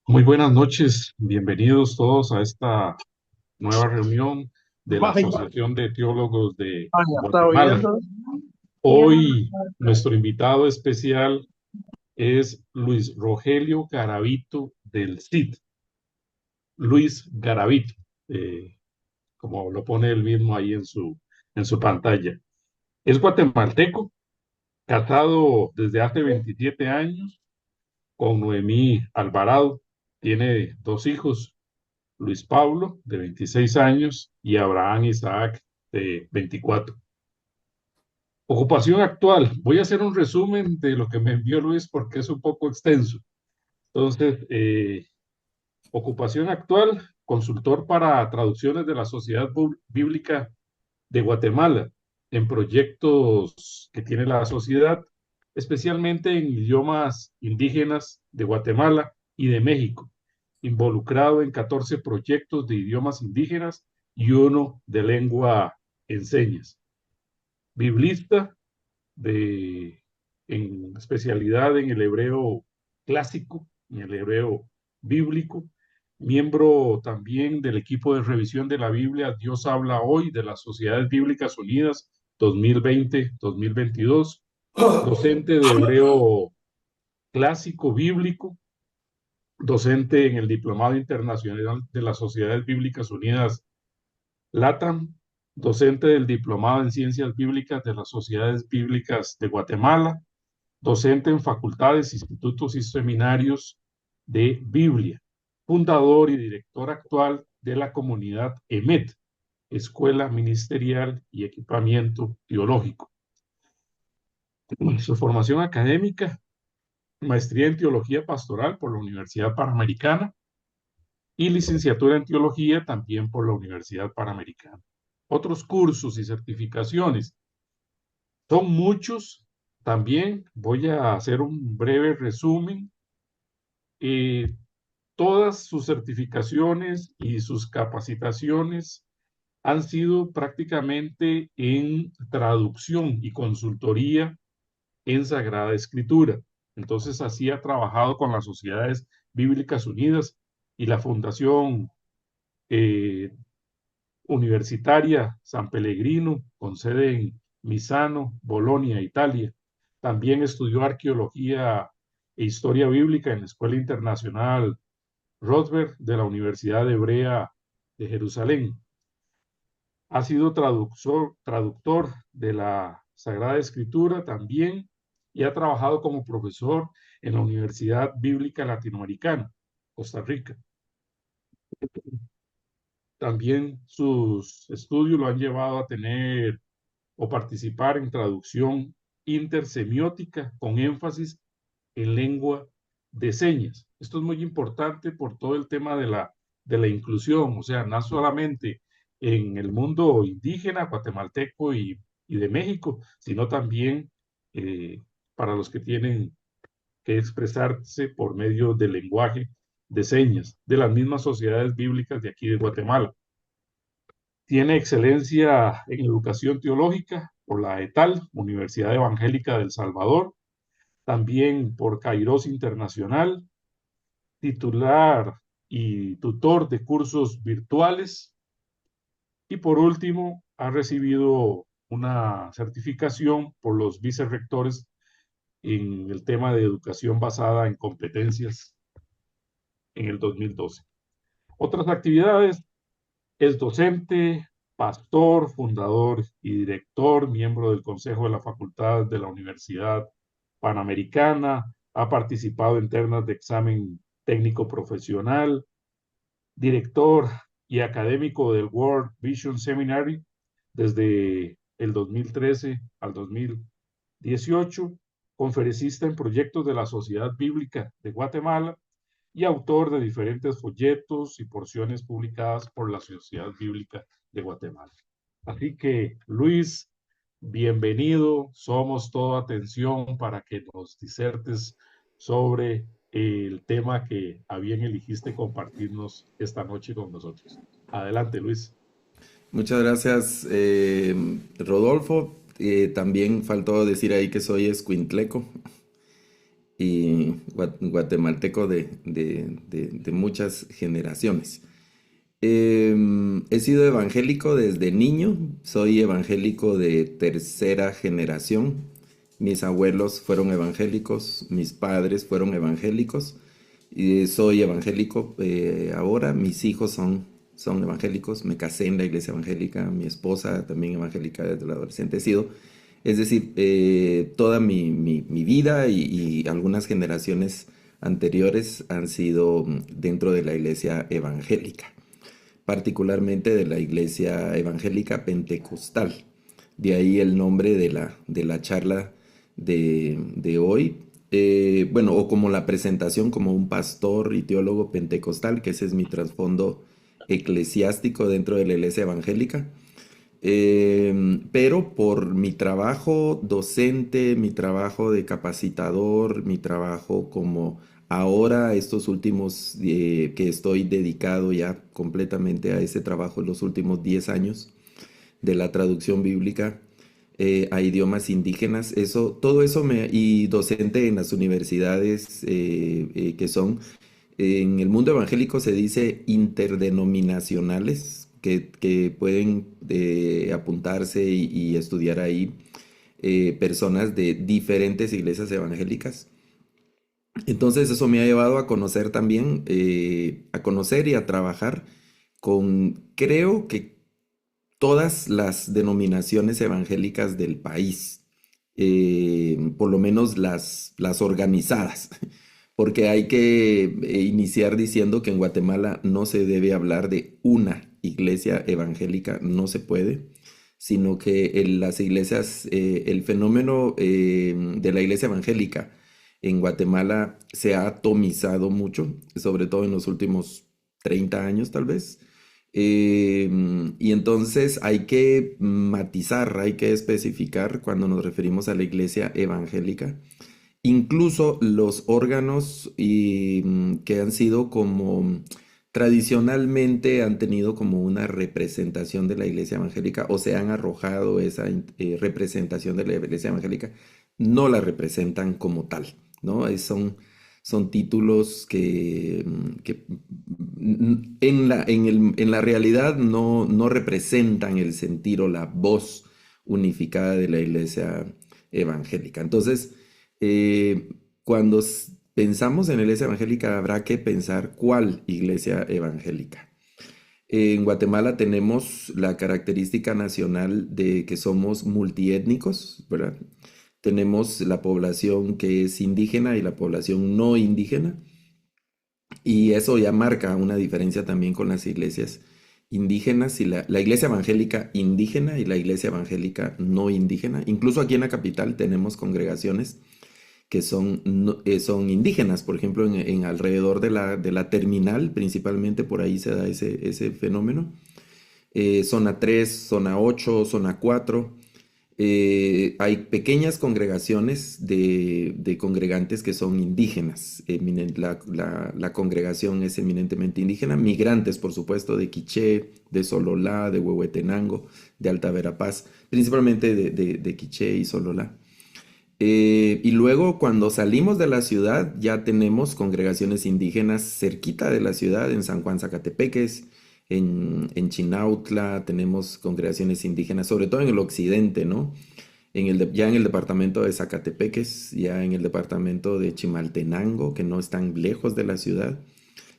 Muy buenas noches, bienvenidos todos a esta nueva reunión de la Vaya, Asociación de Teólogos de vaya, está Guatemala. oyendo. Hoy nuestro invitado especial es Luis Rogelio Garavito del CID, Luis Garavito, eh, como lo pone él mismo ahí en su pantalla. Es guatemalteco, casado desde hace 27 años con Noemí Alvarado, tiene dos hijos, Luis Pablo, de 26 años, y Abraham Isaac, de 24. Ocupación actual. Voy a hacer un resumen de lo que me envió Luis porque es un poco extenso. Entonces, ocupación actual, consultor para traducciones de la Sociedad Bíblica de Guatemala en proyectos que tiene la sociedad, especialmente en idiomas indígenas de Guatemala y de México, involucrado en 14 proyectos de idiomas indígenas y uno de lengua en señas. Biblista de, en especialidad en el hebreo clásico, en el hebreo bíblico, miembro también del equipo de revisión de la Biblia Dios habla hoy de las Sociedades Bíblicas Unidas 2020-2022, docente de hebreo clásico bíblico, docente en el Diplomado Internacional de las Sociedades Bíblicas Unidas LATAM, docente del Diplomado en Ciencias Bíblicas de las Sociedades Bíblicas de Guatemala, docente en facultades, institutos y seminarios de Biblia, fundador y director actual de la comunidad EMET, Escuela Ministerial y Equipamiento Teológico. Su formación académica, maestría en Teología Pastoral por la Universidad Panamericana y licenciatura en Teología también por la Universidad Panamericana. Otros cursos y certificaciones son muchos. También voy a hacer un breve resumen. Eh, Todas sus certificaciones y sus capacitaciones han sido prácticamente en traducción y consultoría en Sagrada Escritura. Entonces, así ha trabajado con las Sociedades Bíblicas Unidas y la Fundación eh, Universitaria San Pellegrino, con sede en Misano, Bolonia, Italia. También estudió arqueología e historia bíblica en la Escuela Internacional Rothberg de la Universidad Hebrea de Jerusalén. Ha sido traductor de la Sagrada Escritura también y ha trabajado como profesor en la Universidad Bíblica Latinoamericana, Costa Rica. También sus estudios lo han llevado a tener o participar en traducción intersemiótica con énfasis en lengua de señas. Esto es muy importante por todo el tema de la inclusión, o sea, no solamente en el mundo indígena, guatemalteco y de México, sino también eh, para los que tienen que expresarse por medio del lenguaje de señas de las mismas sociedades bíblicas de aquí de Guatemala. Tiene excelencia en educación teológica por la ETAL, Universidad Evangélica del Salvador, también por Kairos Internacional, titular y tutor de cursos virtuales, y por último ha recibido una certificación por los vicerrectores en el tema de educación basada en competencias en el 2012. Otras actividades: es docente, pastor, fundador y director, miembro del Consejo de la Facultad de la Universidad Panamericana, ha participado en ternas de examen técnico profesional, director y académico del World Vision Seminary desde el 2013 al 2018, conferencista en proyectos de la Sociedad Bíblica de Guatemala y autor de diferentes folletos y porciones publicadas por la Sociedad Bíblica de Guatemala. Así que, Luis, bienvenido. Somos toda atención para que nos disertes sobre el tema que a bien elegiste compartirnos esta noche con nosotros. Adelante, Luis. Muchas gracias, Rodolfo. También faltó decir ahí que soy escuintleco. y guatemalteco de muchas generaciones. He sido evangélico desde niño, soy evangélico de tercera generación. Mis abuelos fueron evangélicos, mis padres fueron evangélicos, y soy evangélico ahora, mis hijos son evangélicos, me casé en la iglesia evangélica, mi esposa también evangélica desde la adolescente he sido. Es decir, toda mi vida y algunas generaciones anteriores han sido dentro de la iglesia evangélica, particularmente de la iglesia evangélica pentecostal. De ahí el nombre de la charla de hoy. Bueno, o como la presentación como un pastor y teólogo pentecostal, que ese es mi trasfondo eclesiástico dentro de la iglesia evangélica. Pero por mi trabajo docente, mi trabajo de capacitador, mi trabajo como ahora, estos últimos, que estoy dedicado ya completamente a ese trabajo en los últimos 10 años de la traducción bíblica a idiomas indígenas, todo eso y docente en las universidades que son, en el mundo evangélico se dice interdenominacionales, que pueden apuntarse y estudiar ahí personas de diferentes iglesias evangélicas. Entonces eso me ha llevado a conocer también, a conocer y a trabajar con, creo que todas las denominaciones evangélicas del país, por lo menos las organizadas, porque hay que iniciar diciendo que en Guatemala no se debe hablar de una iglesia evangélica, no se puede, sino que las iglesias, el fenómeno de la iglesia evangélica en Guatemala se ha atomizado mucho, sobre todo en los últimos 30 años tal vez. Y entonces hay que matizar, hay que especificar cuando nos referimos a la iglesia evangélica. Incluso los órganos que han sido como tradicionalmente han tenido como una representación de la iglesia evangélica o se han arrojado esa representación de la iglesia evangélica, no la representan como tal, ¿no? Son títulos que en la realidad no representan el sentir o la voz unificada de la iglesia evangélica. Entonces, cuando pensamos en la iglesia evangélica, habrá que pensar cuál iglesia evangélica. En Guatemala tenemos la característica nacional de que somos multiétnicos, ¿verdad? Tenemos la población que es indígena y la población no indígena, y eso ya marca una diferencia también con las iglesias indígenas y la iglesia evangélica indígena y la iglesia evangélica no indígena. Incluso aquí en la capital tenemos congregaciones que son indígenas, por ejemplo, en alrededor de la terminal, principalmente por ahí se da ese fenómeno. Zona 3, zona 8, zona 4. Hay pequeñas congregaciones de congregantes que son indígenas. La congregación es eminentemente indígena. Migrantes, por supuesto, de Quiché, de Sololá, de Huehuetenango, de Alta Verapaz, principalmente de Quiché y Sololá. Y luego cuando salimos de la ciudad ya tenemos congregaciones indígenas cerquita de la ciudad, en San Juan Zacatepeques, en Chinautla, tenemos congregaciones indígenas, sobre todo en el occidente, ¿no? Ya en el departamento de Zacatepeques, ya en el departamento de Chimaltenango, que no están lejos de la ciudad,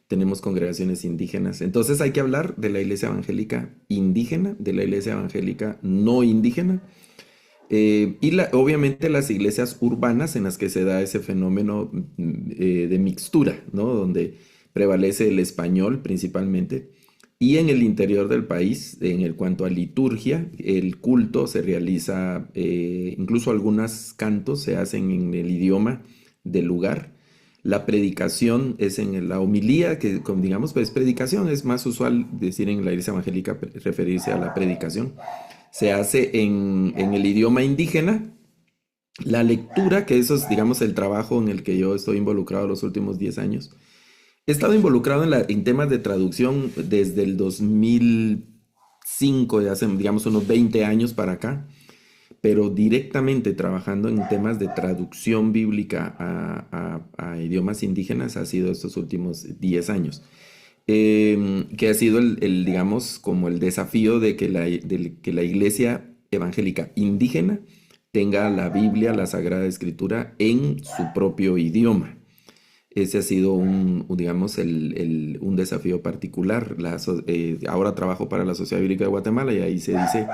tenemos congregaciones indígenas. Entonces hay que hablar de la iglesia evangélica indígena, de la iglesia evangélica no indígena. Obviamente las iglesias urbanas en las que se da ese fenómeno de mixtura, ¿no? Donde prevalece el español principalmente. Y en el interior del país, cuanto a liturgia, el culto se realiza, incluso algunos cantos se hacen en el idioma del lugar. La predicación es en la homilía, que digamos, pues predicación es más usual decir en la iglesia evangélica, referirse a la predicación. Se hace en el idioma indígena. La lectura, que eso es, digamos, el trabajo en el que yo estoy involucrado los últimos 10 años. He estado involucrado en temas de traducción desde el 2005, de hace, digamos, unos 20 años para acá. pero directamente trabajando en temas de traducción bíblica a idiomas indígenas ha sido estos últimos 10 años. Que ha sido digamos, como el desafío de que la iglesia evangélica indígena tenga la Biblia, la Sagrada Escritura, en su propio idioma. Ese ha sido digamos, un desafío particular. Ahora trabajo para la Sociedad Bíblica de Guatemala y ahí se dice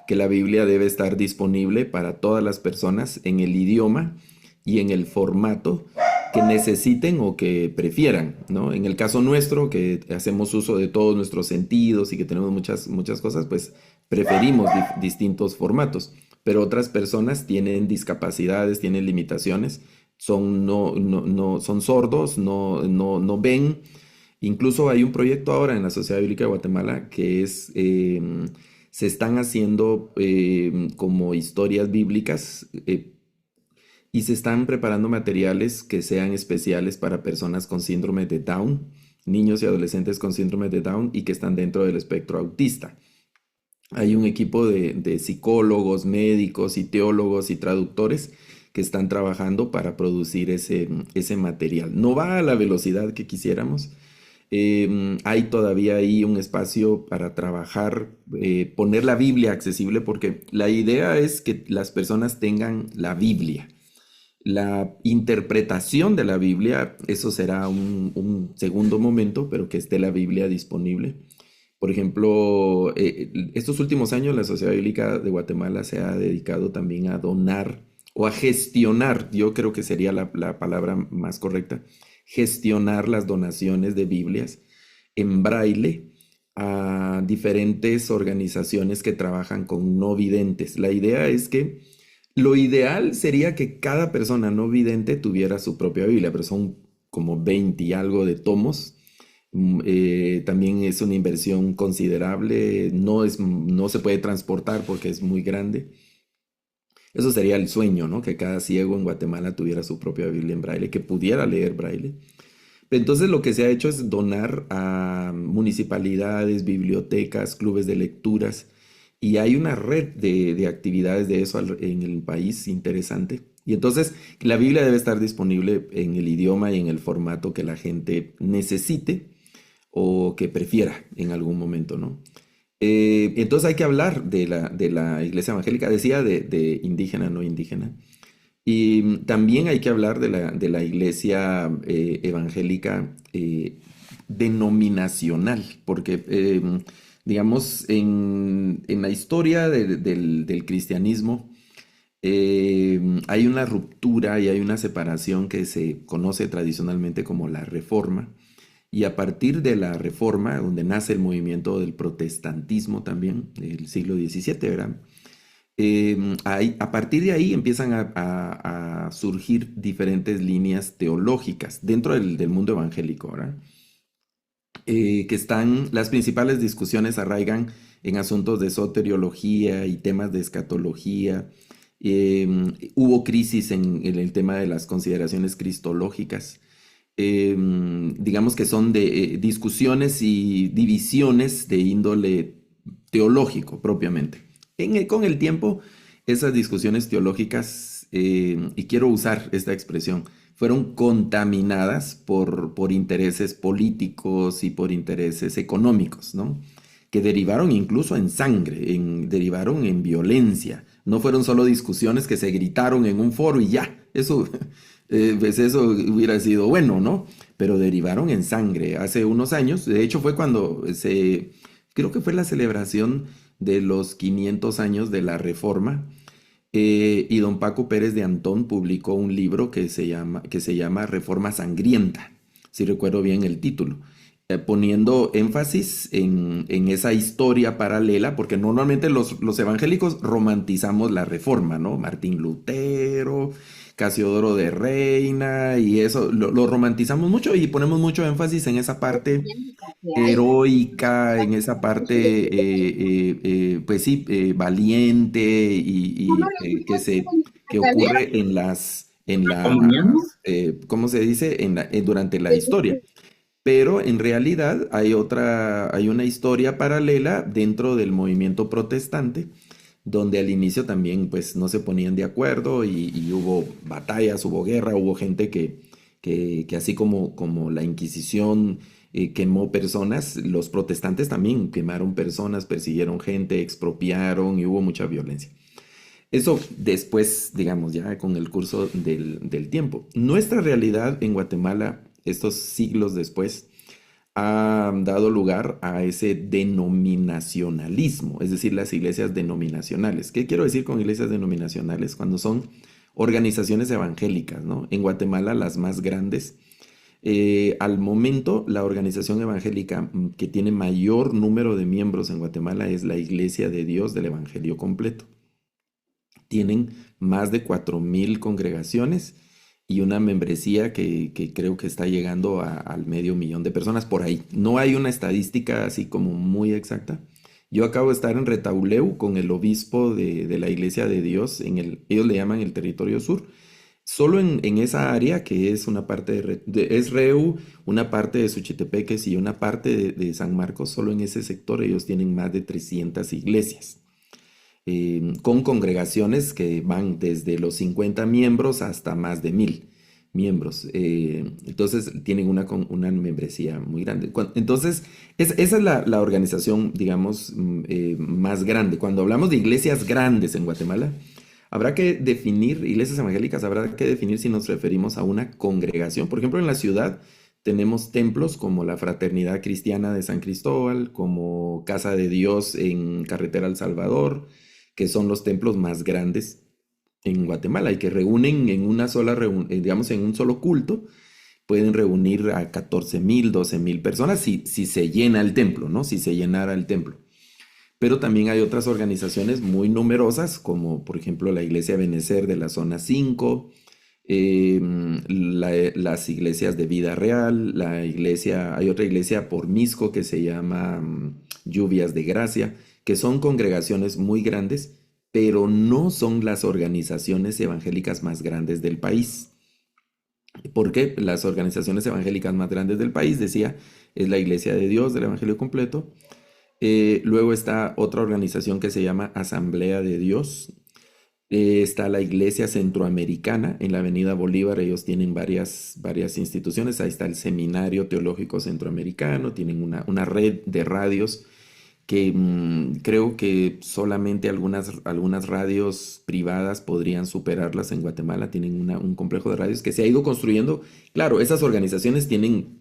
que la Biblia debe estar disponible para todas las personas en el idioma y en el formato que necesiten o que prefieran, ¿no? En el caso nuestro, que hacemos uso de todos nuestros sentidos y que tenemos muchas cosas, pues preferimos distintos formatos. Pero otras personas tienen discapacidades, tienen limitaciones, son sordos, no ven. Incluso hay un proyecto ahora en la Sociedad Bíblica de Guatemala que se están haciendo como historias bíblicas, y se están preparando materiales que sean especiales para personas con síndrome de Down, niños y adolescentes con síndrome de Down y que están dentro del espectro autista. Hay un equipo de psicólogos, médicos y teólogos y traductores que están trabajando para producir ese material. No va a la velocidad que quisiéramos. Hay todavía ahí un espacio para trabajar, poner la Biblia accesible, porque la idea es que las personas tengan la Biblia. La interpretación de la Biblia, eso será un segundo momento, pero que esté la Biblia disponible. Por ejemplo, estos últimos años la Sociedad Bíblica de Guatemala se ha dedicado también a donar o a gestionar, yo creo que sería la palabra más correcta, gestionar las donaciones de Biblias en braille a diferentes organizaciones que trabajan con no videntes. La idea es que lo ideal sería que cada persona no vidente tuviera su propia Biblia, pero son como 20 y algo de tomos. También es una inversión considerable, no se puede transportar porque es muy grande. Eso sería el sueño, ¿no? Que cada ciego en Guatemala tuviera su propia Biblia en braille, que pudiera leer braille. Entonces lo que se ha hecho es donar a municipalidades, bibliotecas, clubes de lecturas, y hay una red de actividades de eso en el país interesante. Y entonces la Biblia debe estar disponible en el idioma y en el formato que la gente necesite o que prefiera en algún momento, ¿no? Entonces hay que hablar de la iglesia evangélica, decía de indígena, no indígena. Y también hay que hablar de la iglesia evangélica denominacional, porque digamos, en la historia del cristianismo hay una ruptura y hay una separación que se conoce tradicionalmente como la Reforma. Y a partir de la Reforma, donde nace el movimiento del protestantismo también, del siglo XVII, ¿verdad? A partir de ahí empiezan a surgir diferentes líneas teológicas dentro del mundo evangélico, ¿verdad? Las principales discusiones arraigan en asuntos de soteriología y temas de escatología. Hubo crisis en el tema de las consideraciones cristológicas. Digamos que son de discusiones y divisiones de índole teológico propiamente. Con el tiempo, esas discusiones teológicas, y quiero usar esta expresión, fueron contaminadas por intereses políticos y por intereses económicos, ¿no? Que derivaron incluso en sangre, derivaron en violencia. No fueron solo discusiones que se gritaron en un foro y ya, eso, pues eso hubiera sido bueno, ¿no? Pero derivaron en sangre. Hace unos años, de hecho fue cuando creo que fue la celebración de los 500 años de la Reforma, y don Paco Pérez de Antón publicó un libro que se llama Reforma Sangrienta, si recuerdo bien el título, poniendo énfasis en esa historia paralela, porque normalmente los evangélicos romantizamos la Reforma, ¿no? Martín Lutero, Casiodoro de Reina, y eso lo romantizamos mucho y ponemos mucho énfasis en esa parte heroica, en esa parte, pues sí, valiente que ocurre ¿cómo se dice? Durante la historia. Pero en realidad hay una historia paralela dentro del movimiento protestante donde al inicio también pues no se ponían de acuerdo y hubo batallas, hubo guerra, hubo gente que así como la Inquisición quemó personas, los protestantes también quemaron personas, persiguieron gente, expropiaron y hubo mucha violencia. Eso después, digamos, ya con el curso del tiempo. Nuestra realidad en Guatemala, estos siglos después, ha dado lugar a ese denominacionalismo, es decir, las iglesias denominacionales. ¿Qué quiero decir con iglesias denominacionales? Cuando son organizaciones evangélicas, ¿no? En Guatemala, las más grandes. Al momento, la organización evangélica que tiene mayor número de miembros en Guatemala es la Iglesia de Dios del Evangelio Completo. Tienen más de 4.000 congregaciones y una membresía que creo que está llegando al medio millón de personas por ahí. No hay una estadística así como muy exacta. Yo acabo de estar en Retauleu con el obispo de la Iglesia de Dios, ellos le llaman el Territorio Sur. Solo en esa área que es una parte es Reu, una parte de Suchitepeques y una parte de San Marcos, solo en ese sector ellos tienen más de 300 iglesias con congregaciones que van desde los 50 miembros hasta más de 1.000 miembros. Entonces tienen una membresía muy grande. Entonces, esa es la organización, digamos, más grande. Cuando hablamos de iglesias grandes en Guatemala, habrá que definir, iglesias evangélicas, habrá que definir si nos referimos a una congregación. Por ejemplo, en la ciudad tenemos templos como la Fraternidad Cristiana de San Cristóbal, como Casa de Dios en Carretera El Salvador, que son los templos más grandes en Guatemala y que reúnen en una sola, digamos, en un solo culto, pueden reunir a 14.000, 12.000 personas si se llena el templo, ¿no? Si se llenara el templo. Pero también hay otras organizaciones muy numerosas, como por ejemplo la Iglesia Benecer de la Zona 5, las iglesias de Vida Real, hay otra iglesia por Misco que se llama Lluvias de Gracia, que son congregaciones muy grandes, pero no son las organizaciones evangélicas más grandes del país. ¿Por qué? Las organizaciones evangélicas más grandes del país, decía, es la Iglesia de Dios del Evangelio Completo. Luego está otra organización que se llama Asamblea de Dios. Está la Iglesia Centroamericana en la Avenida Bolívar. Ellos tienen varias instituciones. Ahí está el Seminario Teológico Centroamericano. Tienen una red de radios que creo que solamente algunas radios privadas podrían superarlas en Guatemala. Tienen un complejo de radios que se ha ido construyendo. Claro, esas organizaciones tienen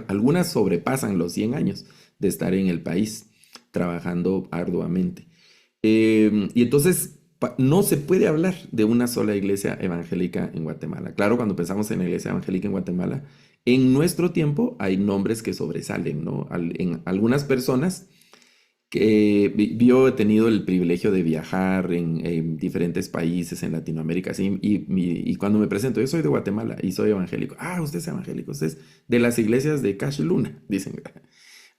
algunas sobrepasan los 100 años de estar en el país trabajando arduamente. Y entonces no se puede hablar de una sola iglesia evangélica en Guatemala. Claro, cuando pensamos en la iglesia evangélica en Guatemala, en nuestro tiempo hay nombres que sobresalen, ¿no? En algunas personas que yo he tenido el privilegio de viajar en diferentes países en Latinoamérica, ¿sí? Y cuando me presento, yo soy de Guatemala y soy evangélico. Ah, usted es evangélico, usted es de las iglesias de Cash Luna, dicen,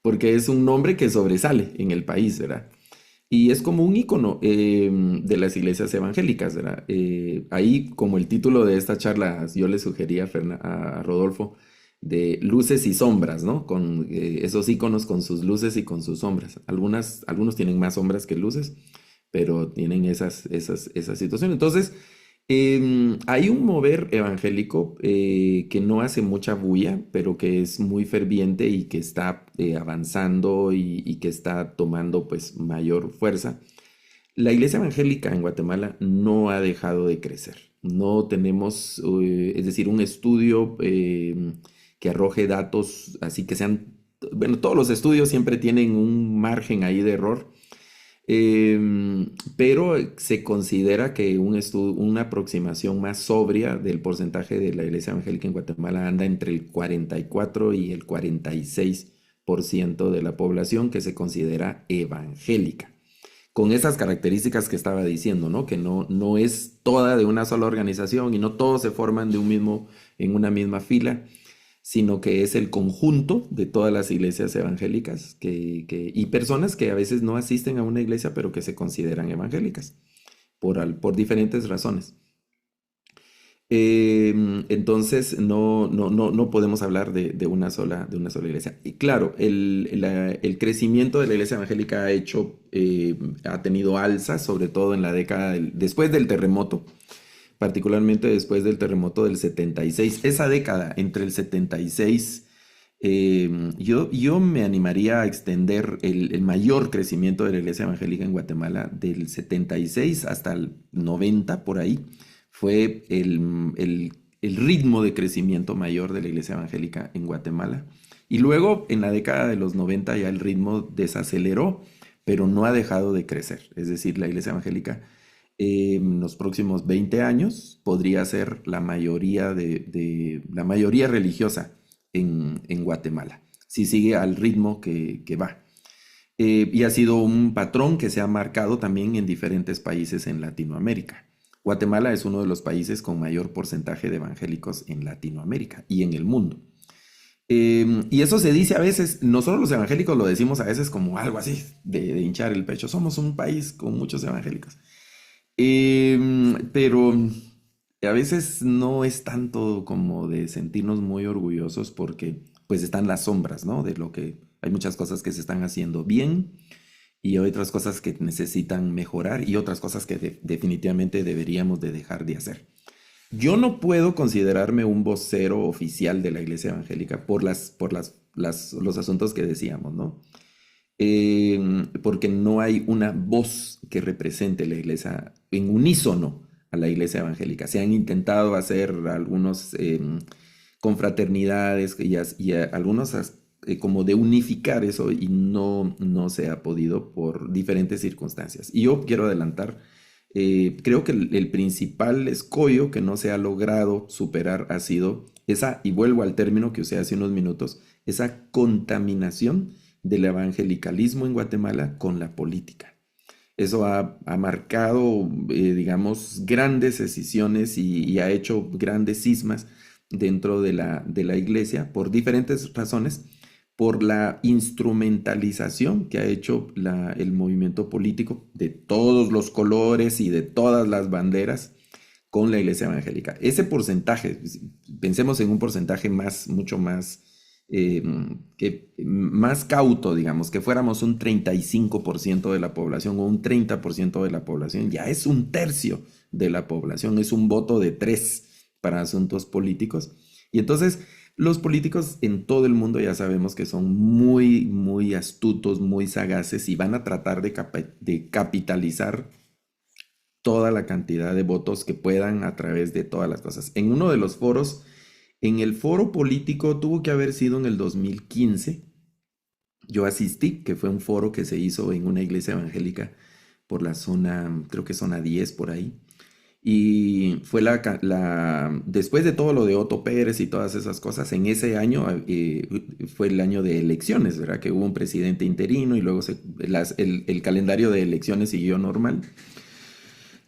porque es un nombre que sobresale en el país, ¿verdad? Y es como un icono de las iglesias evangélicas, ¿verdad? Ahí, como el título de esta charla, yo le sugería a Rodolfo, de luces y sombras, ¿no? Con esos iconos con sus luces y con sus sombras. Algunos tienen más sombras que luces, pero tienen esas situaciones. Entonces, hay un mover evangélico que no hace mucha bulla, pero que es muy ferviente y que está avanzando y que está tomando pues mayor fuerza. La iglesia evangélica en Guatemala no ha dejado de crecer. No tenemos, es decir, un estudio que arroje datos así que sean, bueno, todos los estudios siempre tienen un margen ahí de error, pero se considera que una aproximación más sobria del porcentaje de la iglesia evangélica en Guatemala anda entre el 44 y el 46% de la población que se considera evangélica. Con esas características que estaba diciendo, ¿no? Que no es toda de una sola organización y no todos se forman en una misma fila, sino que es el conjunto de todas las iglesias evangélicas y personas que a veces no asisten a una iglesia, pero que se consideran evangélicas por diferentes razones. Entonces no podemos hablar de una sola iglesia. Y claro, el crecimiento de la iglesia evangélica ha tenido alza, sobre todo en la década después del terremoto, particularmente después del terremoto del 76. Esa década, entre el 76, yo me animaría a extender el mayor crecimiento de la iglesia evangélica en Guatemala del 76 hasta el 90 por ahí. Fue el ritmo de crecimiento mayor de la iglesia evangélica en Guatemala. Y luego, en la década de los 90 ya el ritmo desaceleró, pero no ha dejado de crecer. Es decir, la iglesia evangélica en los próximos 20 años podría ser la mayoría religiosa en Guatemala, si sigue al ritmo que va. Y ha sido un patrón que se ha marcado también en diferentes países en Latinoamérica. Guatemala es uno de los países con mayor porcentaje de evangélicos en Latinoamérica y en el mundo. Y eso se dice a veces, nosotros los evangélicos lo decimos a veces como algo así, de hinchar el pecho. Somos un país con muchos evangélicos. Pero a veces no es tanto como de sentirnos muy orgullosos porque pues están las sombras, ¿no? De lo que hay muchas cosas que se están haciendo bien y otras cosas que necesitan mejorar y otras cosas que definitivamente deberíamos de dejar de hacer. Yo no puedo considerarme un vocero oficial de la iglesia evangélica por los asuntos que decíamos, ¿no? Porque no hay una voz que represente la iglesia en unísono a la iglesia evangélica. Se han intentado hacer algunos confraternidades algunos como de unificar eso y no se ha podido por diferentes circunstancias. Y yo quiero adelantar, creo que el principal escollo que no se ha logrado superar ha sido esa, y vuelvo al término que usé hace unos minutos, esa contaminación del evangelicalismo en Guatemala con la política. Eso ha marcado, digamos, grandes decisiones y ha hecho grandes cismas dentro de la iglesia por diferentes razones, por la instrumentalización que ha hecho el movimiento político de todos los colores y de todas las banderas con la iglesia evangélica. Ese porcentaje, pensemos en un porcentaje mucho más más cauto, digamos, que fuéramos un 35% de la población o un 30% de la población, ya es un tercio de la población, es un voto de 3 para asuntos políticos. Y entonces los políticos en todo el mundo ya sabemos que son muy, muy astutos, muy sagaces y van a tratar de capitalizar toda la cantidad de votos que puedan a través de todas las cosas. En uno de los foros, en el foro político, tuvo que haber sido en el 2015. Yo asistí, que fue un foro que se hizo en una iglesia evangélica por la zona, creo que zona 10 por ahí. Y fue después de todo lo de Otto Pérez y todas esas cosas, en ese año fue el año de elecciones, ¿verdad? Que hubo un presidente interino y luego el calendario de elecciones siguió normal.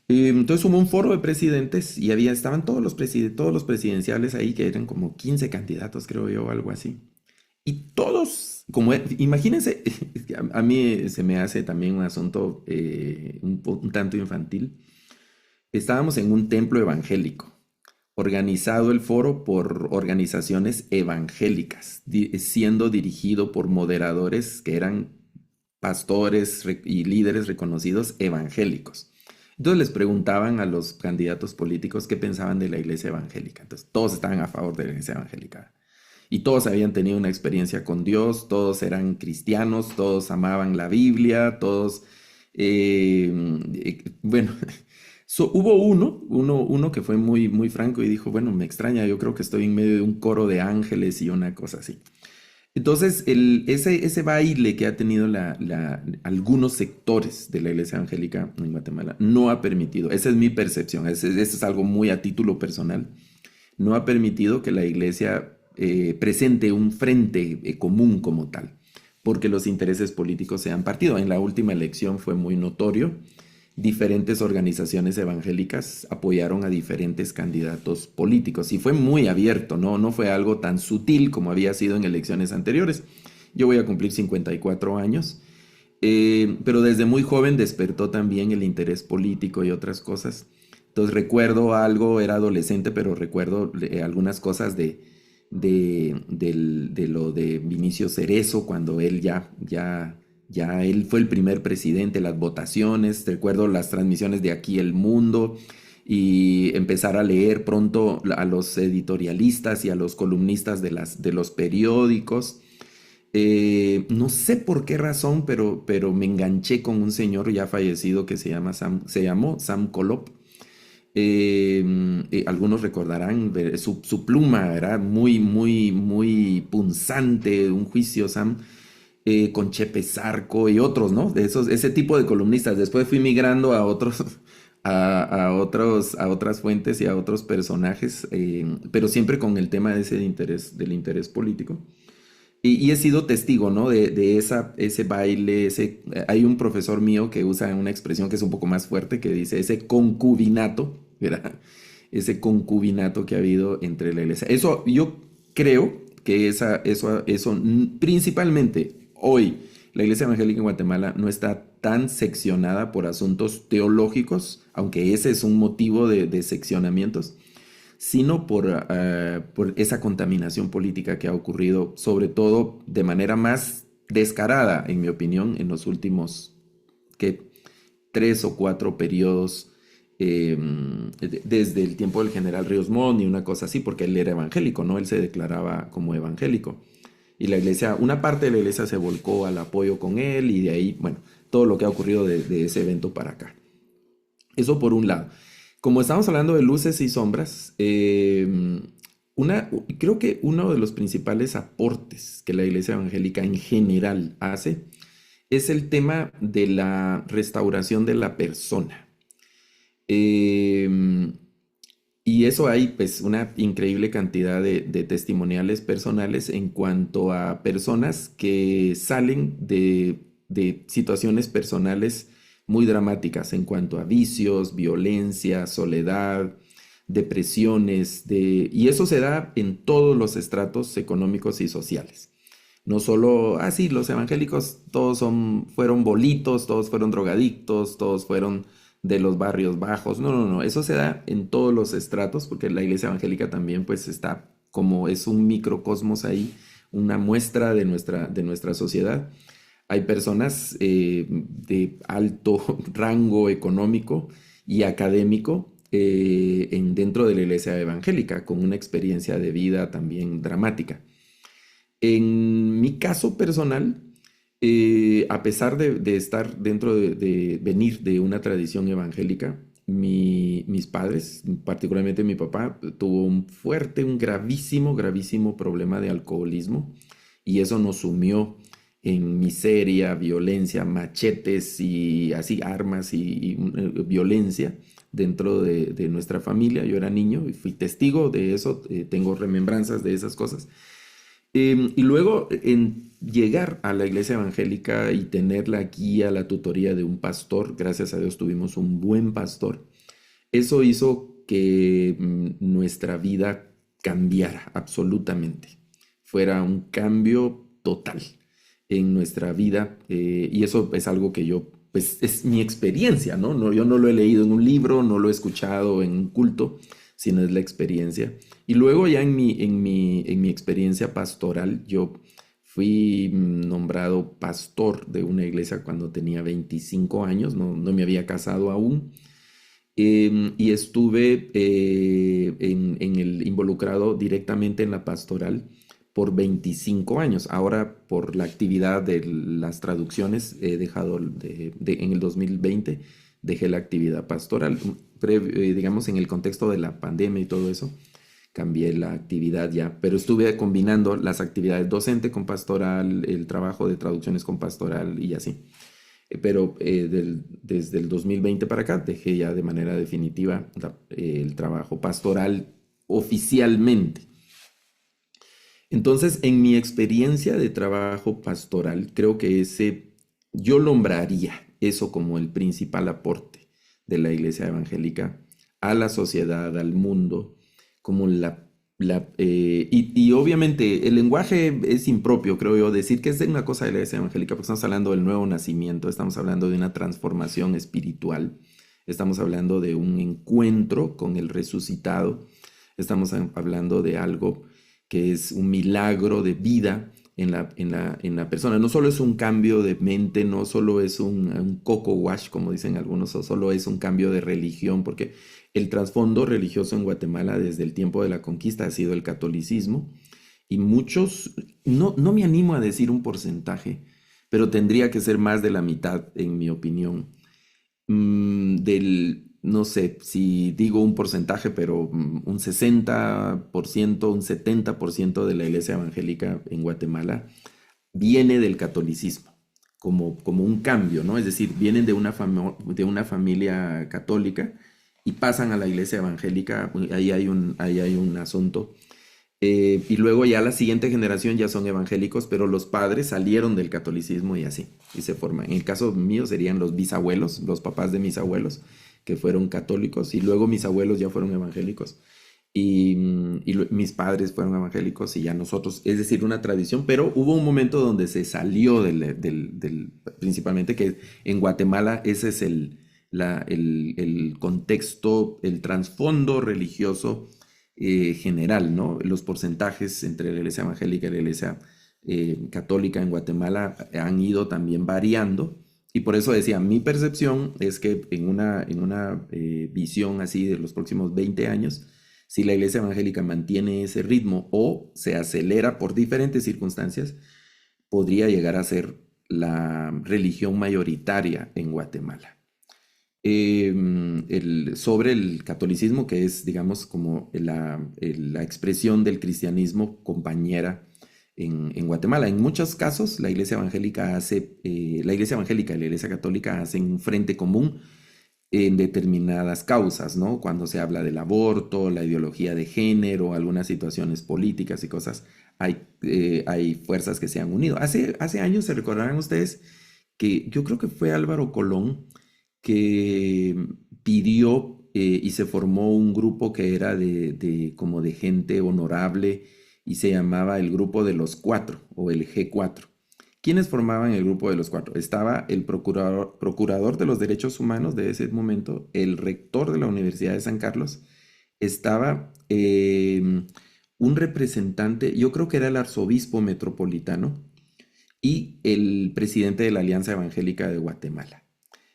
Entonces hubo un foro de presidentes y estaban todos los presidenciales ahí, que eran como 15 candidatos, creo yo, algo así. Y todos, imagínense, a mí se me hace también un asunto un tanto infantil. Estábamos en un templo evangélico, organizado el foro por organizaciones evangélicas, siendo dirigido por moderadores que eran pastores y líderes reconocidos evangélicos. Entonces les preguntaban a los candidatos políticos qué pensaban de la iglesia evangélica. Entonces todos estaban a favor de la iglesia evangélica. Y todos habían tenido una experiencia con Dios, todos eran cristianos, todos amaban la Biblia, todos, bueno, hubo uno que fue muy, muy franco y dijo, bueno, me extraña, yo creo que estoy en medio de un coro de ángeles y una cosa así. Entonces, ese baile que ha tenido algunos sectores de la iglesia evangélica en Guatemala no ha permitido, esa es mi percepción, eso es algo muy a título personal, no ha permitido que la iglesia presente un frente común como tal, porque los intereses políticos se han partido. En la última elección fue muy notorio. Diferentes organizaciones evangélicas apoyaron a diferentes candidatos políticos y fue muy abierto, no fue algo tan sutil como había sido en elecciones anteriores. Yo voy a cumplir 54 años, pero desde muy joven despertó también el interés político y otras cosas Entonces recuerdo algo, era adolescente, pero recuerdo algunas cosas de lo de Vinicio Cerezo, cuando él ya él fue el primer presidente, las votaciones, recuerdo las transmisiones de Aquí el Mundo y empezar a leer pronto a los editorialistas y a los columnistas de los periódicos. No sé por qué razón, pero me enganché con un señor ya fallecido que se llamó Sam Colop. Algunos recordarán su pluma, era muy, muy, muy punzante, un juicio, Sam, con Chepe Zarco y otros, ¿no? Ese tipo de columnistas. Después fui migrando a otros, a otras fuentes y a otros personajes, pero siempre con el tema de del interés político. Y he sido testigo, ¿no? Ese baile, hay un profesor mío que usa una expresión que es un poco más fuerte, que dice ese concubinato, ¿verdad? Ese concubinato que ha habido entre la iglesia. Eso, yo creo que principalmente hoy, la iglesia evangélica en Guatemala no está tan seccionada por asuntos teológicos, aunque ese es un motivo de seccionamientos, sino por esa contaminación política que ha ocurrido, sobre todo de manera más descarada, en mi opinión, en los últimos ¿qué? 3 o 4 periodos, desde el tiempo del general Ríos Montt y una cosa así, porque él era evangélico, ¿no? Él se declaraba como evangélico. Y la iglesia, una parte de la iglesia se volcó al apoyo con él y de ahí, bueno, todo lo que ha ocurrido de ese evento para acá. Eso por un lado. Como estamos hablando de luces y sombras, creo que uno de los principales aportes que la iglesia evangélica en general hace es el tema de la restauración de la persona. Eh, y eso hay pues una increíble cantidad de testimoniales personales en cuanto a personas que salen de situaciones personales muy dramáticas en cuanto a vicios, violencia, soledad, depresiones, y eso se da en todos los estratos económicos y sociales. No solo, sí, los evangélicos fueron bolitos, todos fueron drogadictos, todos fueron de los barrios bajos. No, no, no, eso se da en todos los estratos, porque la iglesia evangélica también pues está como es un microcosmos ahí, una muestra de nuestra sociedad. Hay personas de alto rango económico y académico dentro de la iglesia evangélica, con una experiencia de vida también dramática. En mi caso personal, a pesar de estar dentro de venir de una tradición evangélica, mis padres, particularmente mi papá, tuvo un gravísimo, gravísimo problema de alcoholismo y eso nos sumió en miseria, violencia, machetes y así armas y violencia dentro de nuestra familia. Yo era niño y fui testigo de eso, tengo remembranzas de esas cosas. Y luego en llegar a la iglesia evangélica y tener la guía, la tutoría de un pastor, gracias a Dios tuvimos un buen pastor, eso hizo que nuestra vida cambiara absolutamente, fuera un cambio total en nuestra vida, y eso es algo que pues es mi experiencia, ¿no? Yo no lo he leído en un libro, no lo he escuchado en un culto, sino es la experiencia. Y luego ya en mi experiencia pastoral, yo fui nombrado pastor de una iglesia cuando tenía 25 años, no me había casado aún, y estuve involucrado directamente en la pastoral por 25 años. Ahora, por la actividad de las traducciones, he dejado, en el 2020, dejé la actividad pastoral. Digamos, en el contexto de la pandemia y todo eso, cambié la actividad ya, pero estuve combinando las actividades docente con pastoral, el trabajo de traducciones con pastoral y así. Pero desde el 2020 para acá dejé ya de manera definitiva el trabajo pastoral oficialmente. Entonces, en mi experiencia de trabajo pastoral, creo que yo nombraría eso como el principal aporte de la iglesia evangélica a la sociedad, al mundo, como y obviamente el lenguaje es impropio, creo yo, decir que es una cosa de la iglesia evangélica, porque estamos hablando del nuevo nacimiento, estamos hablando de una transformación espiritual estamos hablando de un encuentro con el resucitado, estamos hablando de algo que es un milagro de vida en la persona. No solo es un cambio de mente, no solo es un coco wash, como dicen algunos, o solo es un cambio de religión, porque el trasfondo religioso en Guatemala desde el tiempo de la conquista ha sido el catolicismo y muchos, no me animo a decir un porcentaje, pero tendría que ser más de la mitad, en mi opinión, no sé si digo un porcentaje, pero un 60%, un 70% de la iglesia evangélica en Guatemala viene del catolicismo, como un cambio, ¿no? Es decir, vienen de una familia católica y pasan a la iglesia evangélica, ahí hay un asunto. Y luego ya la siguiente generación ya son evangélicos, pero los padres salieron del catolicismo y así, y se forman. En el caso mío serían los bisabuelos, los papás de mis abuelos, que fueron católicos, y luego mis abuelos ya fueron evangélicos, y mis padres fueron evangélicos, y ya nosotros, es decir, una tradición, pero hubo un momento donde se salió principalmente que en Guatemala ese es el contexto, el trasfondo religioso general, ¿no? Los porcentajes entre la iglesia evangélica y la iglesia católica en Guatemala han ido también variando. Y por eso decía, mi percepción es que en una visión así de los próximos 20 años, si la iglesia evangélica mantiene ese ritmo o se acelera por diferentes circunstancias, podría llegar a ser la religión mayoritaria en Guatemala. Sobre el catolicismo, que es, digamos, como la expresión del cristianismo compañera en Guatemala. En muchos casos, la iglesia evangélica y la iglesia católica hacen un frente común en determinadas causas, ¿no? Cuando se habla del aborto, la ideología de género, algunas situaciones políticas y cosas, hay fuerzas que se han unido. Hace años, se recordarán ustedes que yo creo que fue Álvaro Colón que pidió y se formó un grupo que era como de gente honorable y se llamaba el Grupo de los Cuatro o el G4. ¿Quiénes formaban el Grupo de los Cuatro? Estaba el procurador de los derechos humanos de ese momento, el rector de la Universidad de San Carlos, estaba un representante, yo creo que era el arzobispo metropolitano y el presidente de la Alianza Evangélica de Guatemala.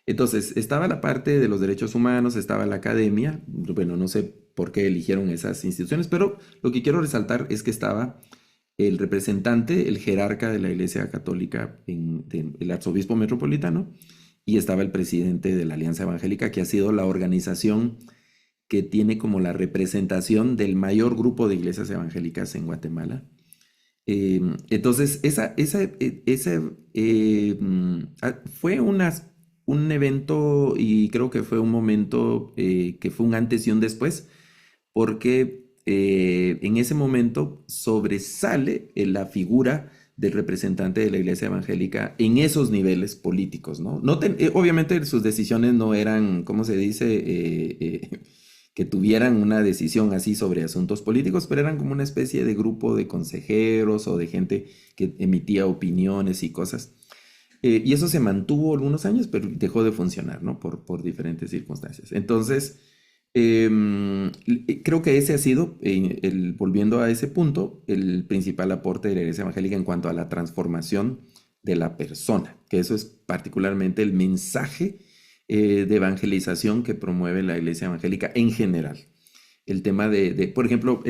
Entonces, estaba la parte de los derechos humanos, estaba la academia, bueno, no sé por qué eligieron esas instituciones, pero lo que quiero resaltar es que estaba el representante, el jerarca de la Iglesia Católica, el arzobispo metropolitano, y estaba el presidente de la Alianza Evangélica, que ha sido la organización que tiene como la representación del mayor grupo de iglesias evangélicas en Guatemala. Entonces, fue un evento y creo que fue un momento que fue un antes y un después, porque en ese momento sobresale la figura del representante de la iglesia evangélica en esos niveles políticos, ¿no? Obviamente sus decisiones no eran, ¿cómo se dice? Que tuvieran una decisión así sobre asuntos políticos, pero eran como una especie de grupo de consejeros o de gente que emitía opiniones y cosas. Y eso se mantuvo algunos años, pero dejó de funcionar, ¿no? Por diferentes circunstancias. Entonces, creo que ese ha sido, volviendo a ese punto, el principal aporte de la Iglesia Evangélica en cuanto a la transformación de la persona, que eso es particularmente el mensaje de evangelización que promueve la Iglesia Evangélica en general. El tema por ejemplo,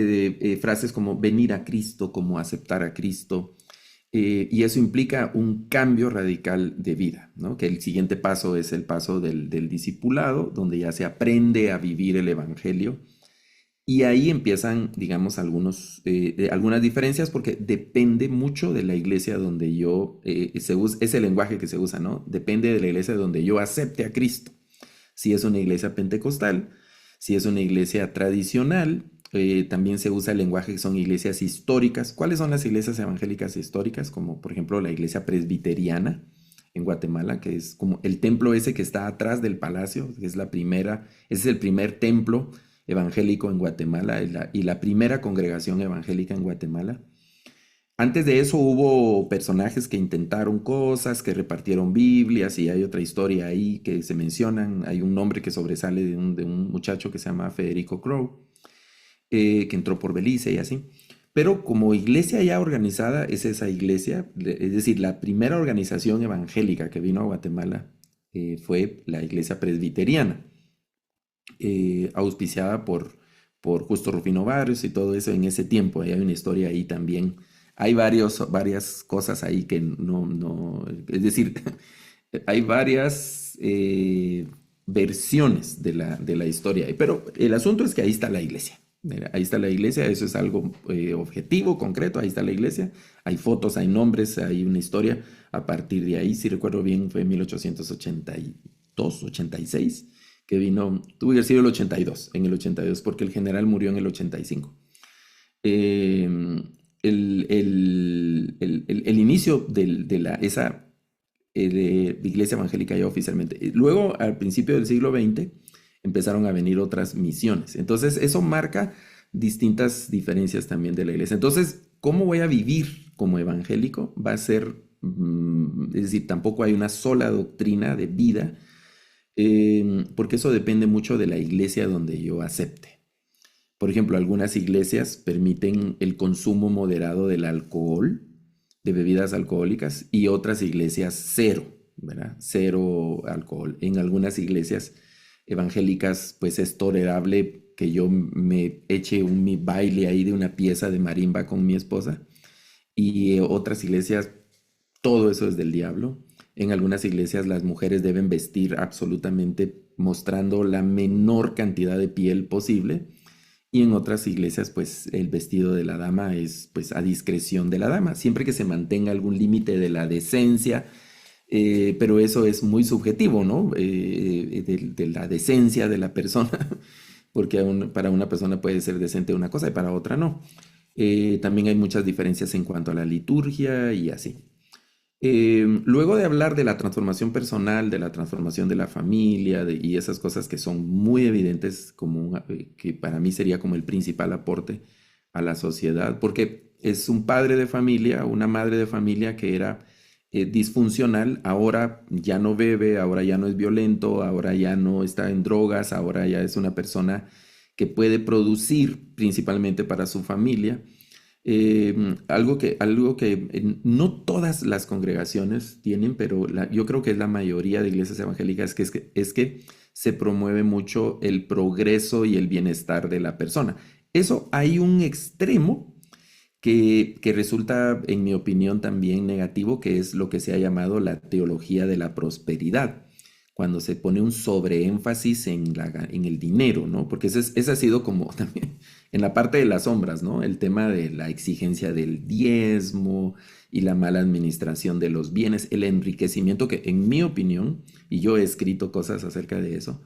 frases como venir a Cristo, como aceptar a Cristo, y eso implica un cambio radical de vida, ¿no? Que el siguiente paso es el paso del discipulado, donde ya se aprende a vivir el Evangelio. Y ahí empiezan, digamos, algunas diferencias porque depende mucho de la iglesia donde es el lenguaje que se usa, ¿no? Depende de la iglesia donde yo acepte a Cristo. Si es una iglesia pentecostal, si es una iglesia tradicional, también se usa el lenguaje que son iglesias históricas. ¿Cuáles son las iglesias evangélicas históricas? Como por ejemplo la iglesia presbiteriana en Guatemala, que es como el templo ese que está atrás del palacio, que es ese es el primer templo evangélico en Guatemala y la primera congregación evangélica en Guatemala. Antes de eso hubo personajes que intentaron cosas, que repartieron Biblias y hay otra historia ahí que se mencionan. Hay un nombre que sobresale de un muchacho que se llama Federico Crowe, que entró por Belice y así. Pero como iglesia ya organizada es esa iglesia, es decir, la primera organización evangélica que vino a Guatemala fue la iglesia presbiteriana, auspiciada por Justo Rufino Barrios y todo eso en ese tiempo. Hay una historia ahí también. Hay varias cosas ahí que es decir, hay varias versiones de la historia. Pero el asunto es que ahí está la iglesia. Mira, ahí está la iglesia, eso es algo objetivo, concreto, ahí está la iglesia. Hay fotos, hay nombres, hay una historia. A partir de ahí, si recuerdo bien, fue en 1882, 86 que vino, tuvo que haber sido el 82, en el 82, porque el general murió en el 85. Eh, el inicio esa iglesia evangélica ya oficialmente. Luego, al principio del siglo XX, empezaron a venir otras misiones. Entonces, eso marca distintas diferencias también de la iglesia. Entonces, ¿cómo voy a vivir como evangélico? Va a ser, es decir, tampoco hay una sola doctrina de vida, porque eso depende mucho de la iglesia donde yo acepte. Por ejemplo, algunas iglesias permiten el consumo moderado del alcohol, de bebidas alcohólicas, y otras iglesias cero, ¿verdad? Cero alcohol. En algunas iglesias evangélicas, pues es tolerable que yo me eche mi baile ahí de una pieza de marimba con mi esposa, y otras iglesias todo eso es del diablo. En algunas iglesias las mujeres deben vestir absolutamente mostrando la menor cantidad de piel posible. Y en otras iglesias, pues el vestido de la dama es pues a discreción de la dama, siempre que se mantenga algún límite de la decencia, pero eso es muy subjetivo, ¿no? De la decencia de la persona, porque para una persona puede ser decente una cosa y para otra no. También hay muchas diferencias en cuanto a la liturgia y así. Luego de hablar de la transformación personal, de la transformación de la familia y esas cosas que son muy evidentes, que para mí sería como el principal aporte a la sociedad, porque es un padre de familia, una madre de familia que era disfuncional, ahora ya no bebe, ahora ya no es violento, ahora ya no está en drogas, ahora ya es una persona que puede producir principalmente para su familia. Algo que no todas las congregaciones tienen, pero yo creo que es la mayoría de iglesias evangélicas, es que se promueve mucho el progreso y el bienestar de la persona. Eso hay un extremo que resulta, en mi opinión, también negativo, que es lo que se ha llamado la teología de la prosperidad, cuando se pone un sobreénfasis en el dinero, ¿no? Porque ese ha sido como también en la parte de las sombras, ¿no? El tema de la exigencia del diezmo y la mala administración de los bienes, el enriquecimiento que en mi opinión, y yo he escrito cosas acerca de eso,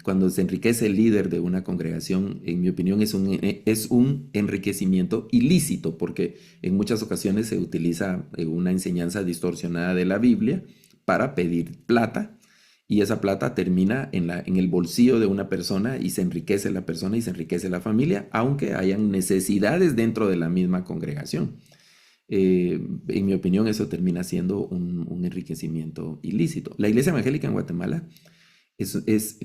cuando se enriquece el líder de una congregación, en mi opinión es un enriquecimiento ilícito, porque en muchas ocasiones se utiliza una enseñanza distorsionada de la Biblia para pedir plata y esa plata termina en el bolsillo de una persona y se enriquece la persona y se enriquece la familia, aunque hayan necesidades dentro de la misma congregación. En mi opinión, eso termina siendo un enriquecimiento ilícito. La iglesia evangélica en Guatemala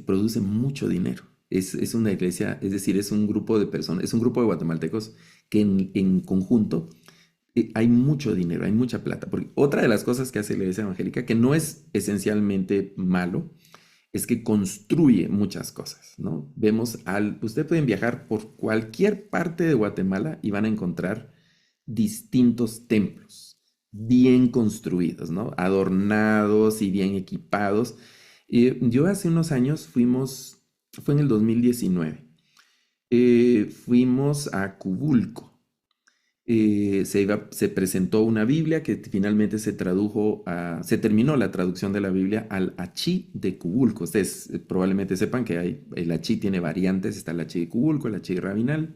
produce mucho dinero. Es una iglesia, es decir, es un grupo de personas, es un grupo de guatemaltecos que en conjunto hay mucho dinero, hay mucha plata. Porque otra de las cosas que hace la iglesia evangélica, que no es esencialmente malo, es que construye muchas cosas, ¿no? Ustedes pueden viajar por cualquier parte de Guatemala y van a encontrar distintos templos bien construidos, ¿no? Adornados y bien equipados. Yo hace unos años fue en el 2019, fuimos a Cubulco. Se presentó una Biblia que finalmente se terminó la traducción de la Biblia al Achí de Cubulco. Ustedes probablemente sepan que el Achí tiene variantes, está el Achí de Cubulco, el Achí rabinal.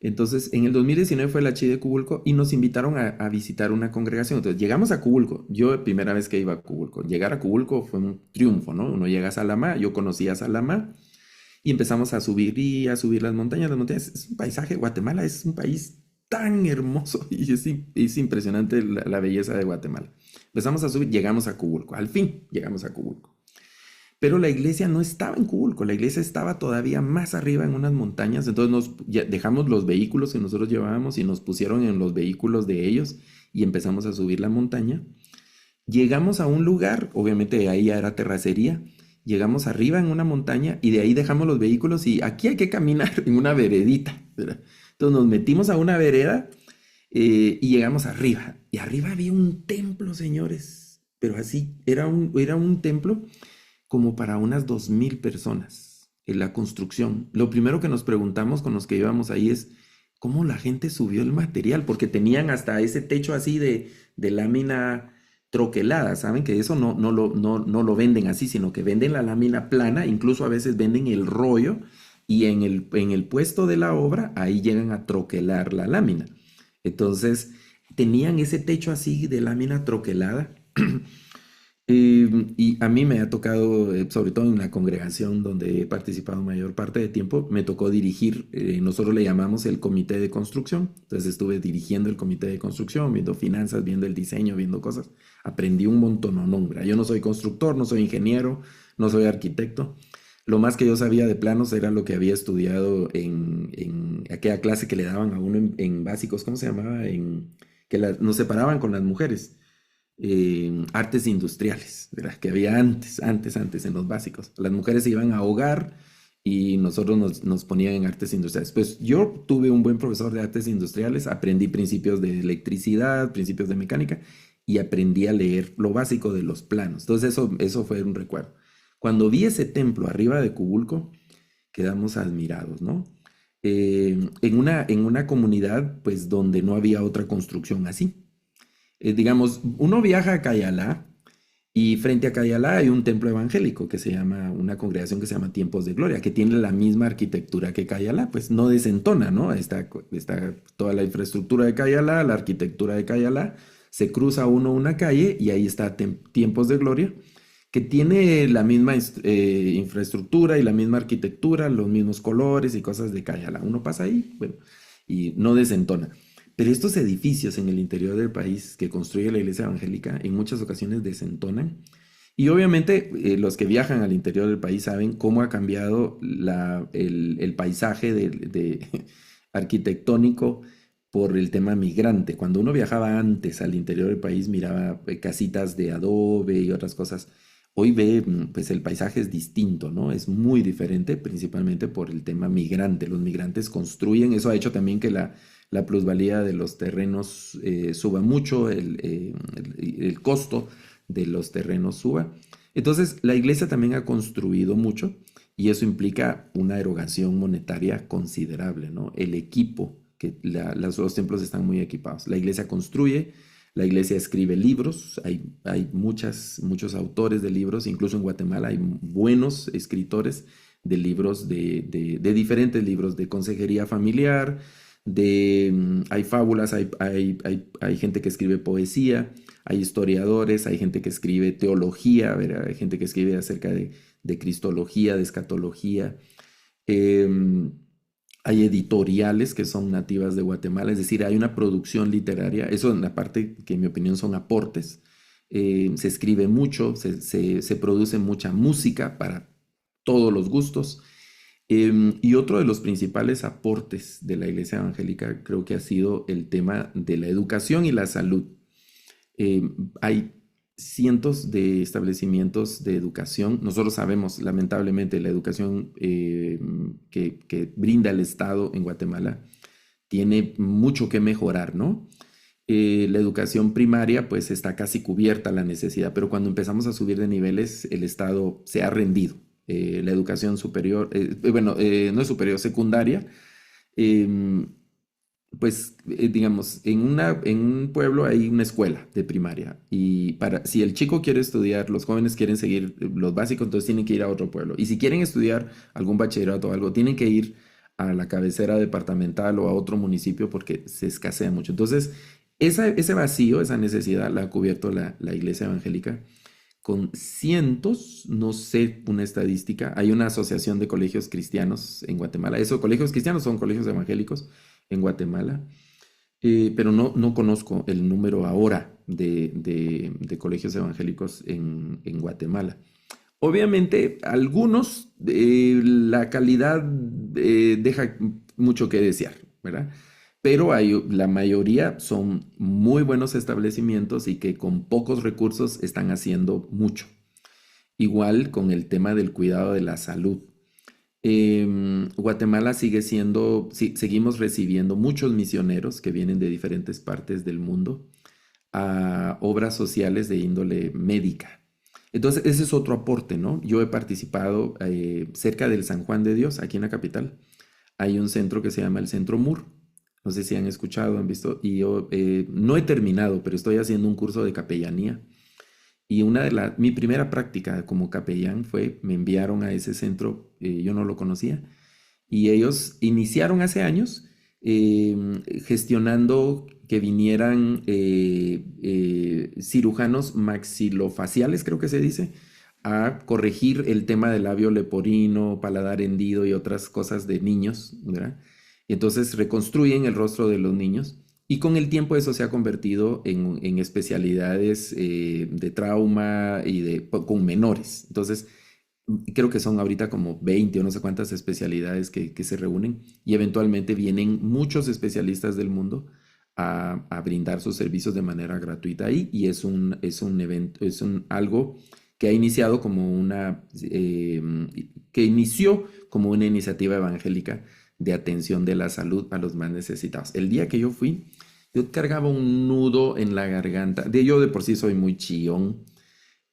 Entonces, en el 2019 fue el Achí de Cubulco y nos invitaron a visitar una congregación. Entonces, llegamos a Cubulco. Yo, primera vez que iba a Cubulco. Llegar a Cubulco fue un triunfo, ¿no? Uno llega a Salamá, yo conocí a Salamá y empezamos a subir las montañas. Las montañas es un paisaje, Guatemala es un país tan hermoso y es impresionante la belleza de Guatemala. Empezamos a subir, llegamos a Cubulco, al fin llegamos a Cubulco. Pero la iglesia no estaba en Cubulco, la iglesia estaba todavía más arriba en unas montañas, entonces dejamos los vehículos que nosotros llevábamos y nos pusieron en los vehículos de ellos y empezamos a subir la montaña. Llegamos a un lugar, obviamente ahí ya era terracería, llegamos arriba en una montaña y de ahí dejamos los vehículos y aquí hay que caminar en una veredita, ¿verdad? Entonces nos metimos a una vereda y llegamos arriba. Y arriba había un templo, señores, pero así, era un templo como para unas 2000 personas en la construcción. Lo primero que nos preguntamos con los que íbamos ahí es cómo la gente subió el material, porque tenían hasta ese techo así de lámina troquelada, ¿saben? Que eso no lo venden así, sino que venden la lámina plana, incluso a veces venden el rollo y en el puesto de la obra ahí llegan a troquelar la lámina. Entonces tenían ese techo así de lámina troquelada. Y a mí me ha tocado, sobre todo en la congregación donde he participado mayor parte de tiempo, me tocó dirigir, nosotros le llamamos el comité de construcción. Entonces estuve dirigiendo el comité de construcción, viendo finanzas, viendo el diseño, viendo cosas. Aprendí un montón, no, hombre. Yo no soy constructor, no soy ingeniero, no soy arquitecto. Lo más que yo sabía de planos era lo que había estudiado en aquella clase que le daban a uno en básicos, ¿cómo se llamaba? Que nos separaban con las mujeres, artes industriales, ¿verdad? Que había antes en los básicos. Las mujeres se iban a hogar y nosotros nos ponían en artes industriales. Pues yo tuve un buen profesor de artes industriales, aprendí principios de electricidad, principios de mecánica y aprendí a leer lo básico de los planos. Entonces eso fue un recuerdo. Cuando vi ese templo arriba de Cubulco, quedamos admirados, ¿no? En una comunidad, pues, donde no había otra construcción así. Digamos, uno viaja a Cayalá y frente a Cayalá hay un templo evangélico que se llama, una congregación que se llama Tiempos de Gloria, que tiene la misma arquitectura que Cayalá, pues no desentona, ¿no? Está toda la infraestructura de Cayalá, la arquitectura de Cayalá, se cruza uno una calle y ahí está Tiempos de Gloria, que tiene la misma infraestructura y la misma arquitectura, los mismos colores y cosas de Cayala. Uno pasa ahí, bueno, y no desentona. Pero estos edificios en el interior del país que construye la iglesia evangélica en muchas ocasiones desentonan. Y obviamente los que viajan al interior del país saben cómo ha cambiado el paisaje arquitectónico por el tema migrante. Cuando uno viajaba antes al interior del país miraba casitas de adobe y otras cosas. Hoy ve, pues el paisaje es distinto, ¿no? Es muy diferente, principalmente por el tema migrante. Los migrantes construyen, eso ha hecho también que la plusvalía de los terrenos suba mucho, el costo de los terrenos suba. Entonces, la iglesia también ha construido mucho y eso implica una erogación monetaria considerable, ¿no? El equipo, los templos están muy equipados. La iglesia construye. La iglesia escribe libros, hay muchos autores de libros, incluso en Guatemala hay buenos escritores de libros, de diferentes libros, de consejería familiar, hay fábulas, hay gente que escribe poesía, hay historiadores, hay gente que escribe teología, ¿verdad? Hay gente que escribe acerca de cristología, de escatología. em, Hay editoriales que son nativas de Guatemala, es decir, hay una producción literaria, eso en la parte que en mi opinión son aportes. Se escribe mucho, se produce mucha música para todos los gustos. Y otro de los principales aportes de la Iglesia Evangélica creo que ha sido el tema de la educación y la salud. Hay cientos de establecimientos de educación. Nosotros sabemos, lamentablemente, la educación que brinda el Estado en Guatemala tiene mucho que mejorar, ¿no? La educación primaria, pues está casi cubierta la necesidad, pero cuando empezamos a subir de niveles, el Estado se ha rendido. La educación superior, bueno, no es superior, secundaria, em, pues digamos, en un pueblo hay una escuela de primaria y si el chico quiere estudiar, los jóvenes quieren seguir los básicos, entonces tienen que ir a otro pueblo. Y si quieren estudiar algún bachillerato o algo, tienen que ir a la cabecera departamental o a otro municipio porque se escasea mucho. Entonces, ese vacío, esa necesidad la ha cubierto la iglesia evangélica con cientos, no sé una estadística, hay una asociación de colegios cristianos en Guatemala. Esos colegios cristianos son colegios evangélicos en Guatemala. pero no conozco el número ahora de colegios evangélicos en Guatemala. Obviamente, algunos, la calidad deja mucho que desear, ¿verdad? Pero la mayoría son muy buenos establecimientos y que con pocos recursos están haciendo mucho. Igual con el tema del cuidado de la salud. Guatemala sigue siendo, sí, seguimos recibiendo muchos misioneros que vienen de diferentes partes del mundo a obras sociales de índole médica. Entonces, ese es otro aporte, ¿no? Yo he participado cerca del San Juan de Dios, aquí en la capital. Hay un centro que se llama el Centro MUR. No sé si han escuchado, han visto. Y yo no he terminado, pero estoy haciendo un curso de capellanía. Y mi primera práctica como capellán fue, me enviaron a ese centro, yo no lo conocía, y ellos iniciaron hace años eh, gestionando que vinieran cirujanos maxilofaciales, creo que se dice, a corregir el tema del labio leporino, paladar hendido y otras cosas de niños, ¿verdad? Y entonces reconstruyen el rostro de los niños. Y con el tiempo eso se ha convertido en especialidades de trauma y con menores. Entonces, creo que son ahorita como 20 o no sé cuántas especialidades que se reúnen y eventualmente vienen muchos especialistas del mundo a brindar sus servicios de manera gratuita ahí y es un evento, algo que ha iniciado como que inició como una iniciativa evangélica de atención de la salud a los más necesitados. El día que yo fui, yo cargaba un nudo en la garganta. Yo de por sí soy muy chillón.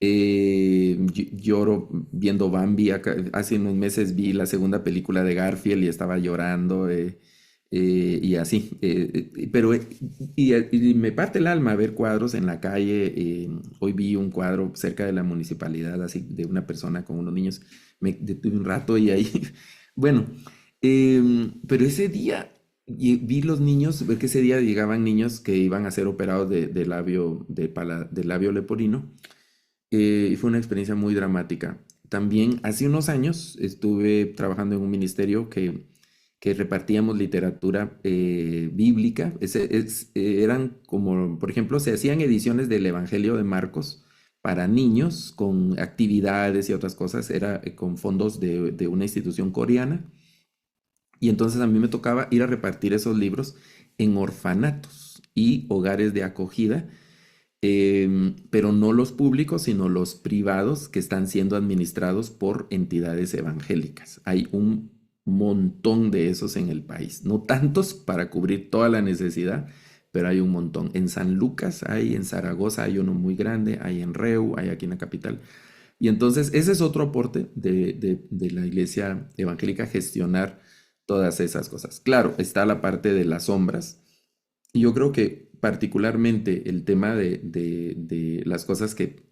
Lloro viendo Bambi. Hace unos meses vi la segunda película de Garfield y estaba llorando y así. Y me parte el alma ver cuadros en la calle. Hoy vi un cuadro cerca de la municipalidad, así de una persona con unos niños. Me detuve un rato y ahí, bueno, pero ese día vi los niños, ver que ese día llegaban niños que iban a ser operados de labio leporino y fue una experiencia muy dramática. También hace unos años estuve trabajando en un ministerio que repartíamos literatura bíblica. Eran como, por ejemplo, se hacían ediciones del Evangelio de Marcos para niños con actividades y otras cosas. Era con fondos de una institución coreana. Y entonces a mí me tocaba ir a repartir esos libros en orfanatos y hogares de acogida, pero no los públicos, sino los privados que están siendo administrados por entidades evangélicas. Hay un montón de esos en el país, no tantos para cubrir toda la necesidad, pero hay un montón. En San Lucas hay, en Zaragoza hay uno muy grande, hay en Reu, hay aquí en la capital. Y entonces ese es otro aporte de la iglesia evangélica, gestionar todas esas cosas. Claro, está la parte de las sombras. Y yo creo que particularmente el tema de las cosas que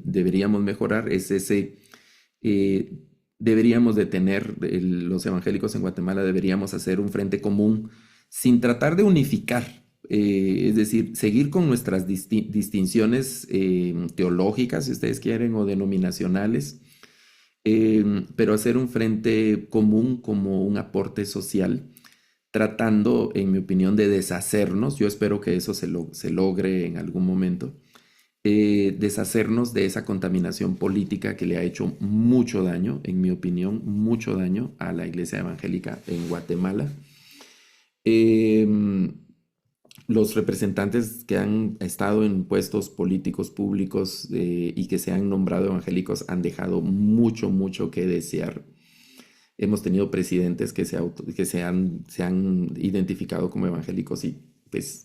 deberíamos mejorar es eh, deberíamos de tener, los evangélicos en Guatemala deberíamos hacer un frente común sin tratar de unificar, es decir, seguir con nuestras distinciones teológicas, si ustedes quieren, o denominacionales, pero hacer un frente común como un aporte social, tratando, en mi opinión, de deshacernos. Yo espero que eso se logre en algún momento, deshacernos de esa contaminación política que le ha hecho mucho daño, en mi opinión, mucho daño a la iglesia evangélica en Guatemala. Em, los representantes que han estado en puestos políticos públicos y que se han nombrado evangélicos han dejado mucho, mucho que desear. Hemos tenido presidentes que se han identificado como evangélicos y pues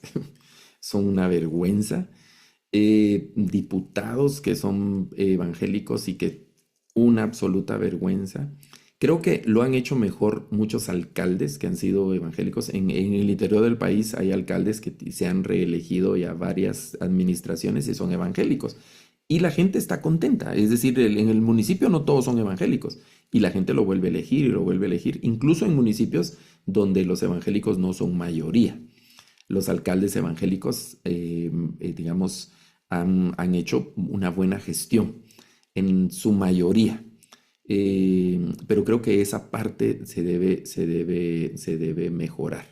son una vergüenza. Diputados que son evangélicos y que una absoluta vergüenza. Creo que lo han hecho mejor muchos alcaldes que han sido evangélicos. En el interior del país hay alcaldes que se han reelegido ya varias administraciones y son evangélicos. Y la gente está contenta. Es decir, en el municipio no todos son evangélicos. Y la gente lo vuelve a elegir y lo vuelve a elegir. Incluso en municipios donde los evangélicos no son mayoría. Los alcaldes evangélicos, digamos, han hecho una buena gestión en su mayoría. Pero creo que esa parte se debe mejorar.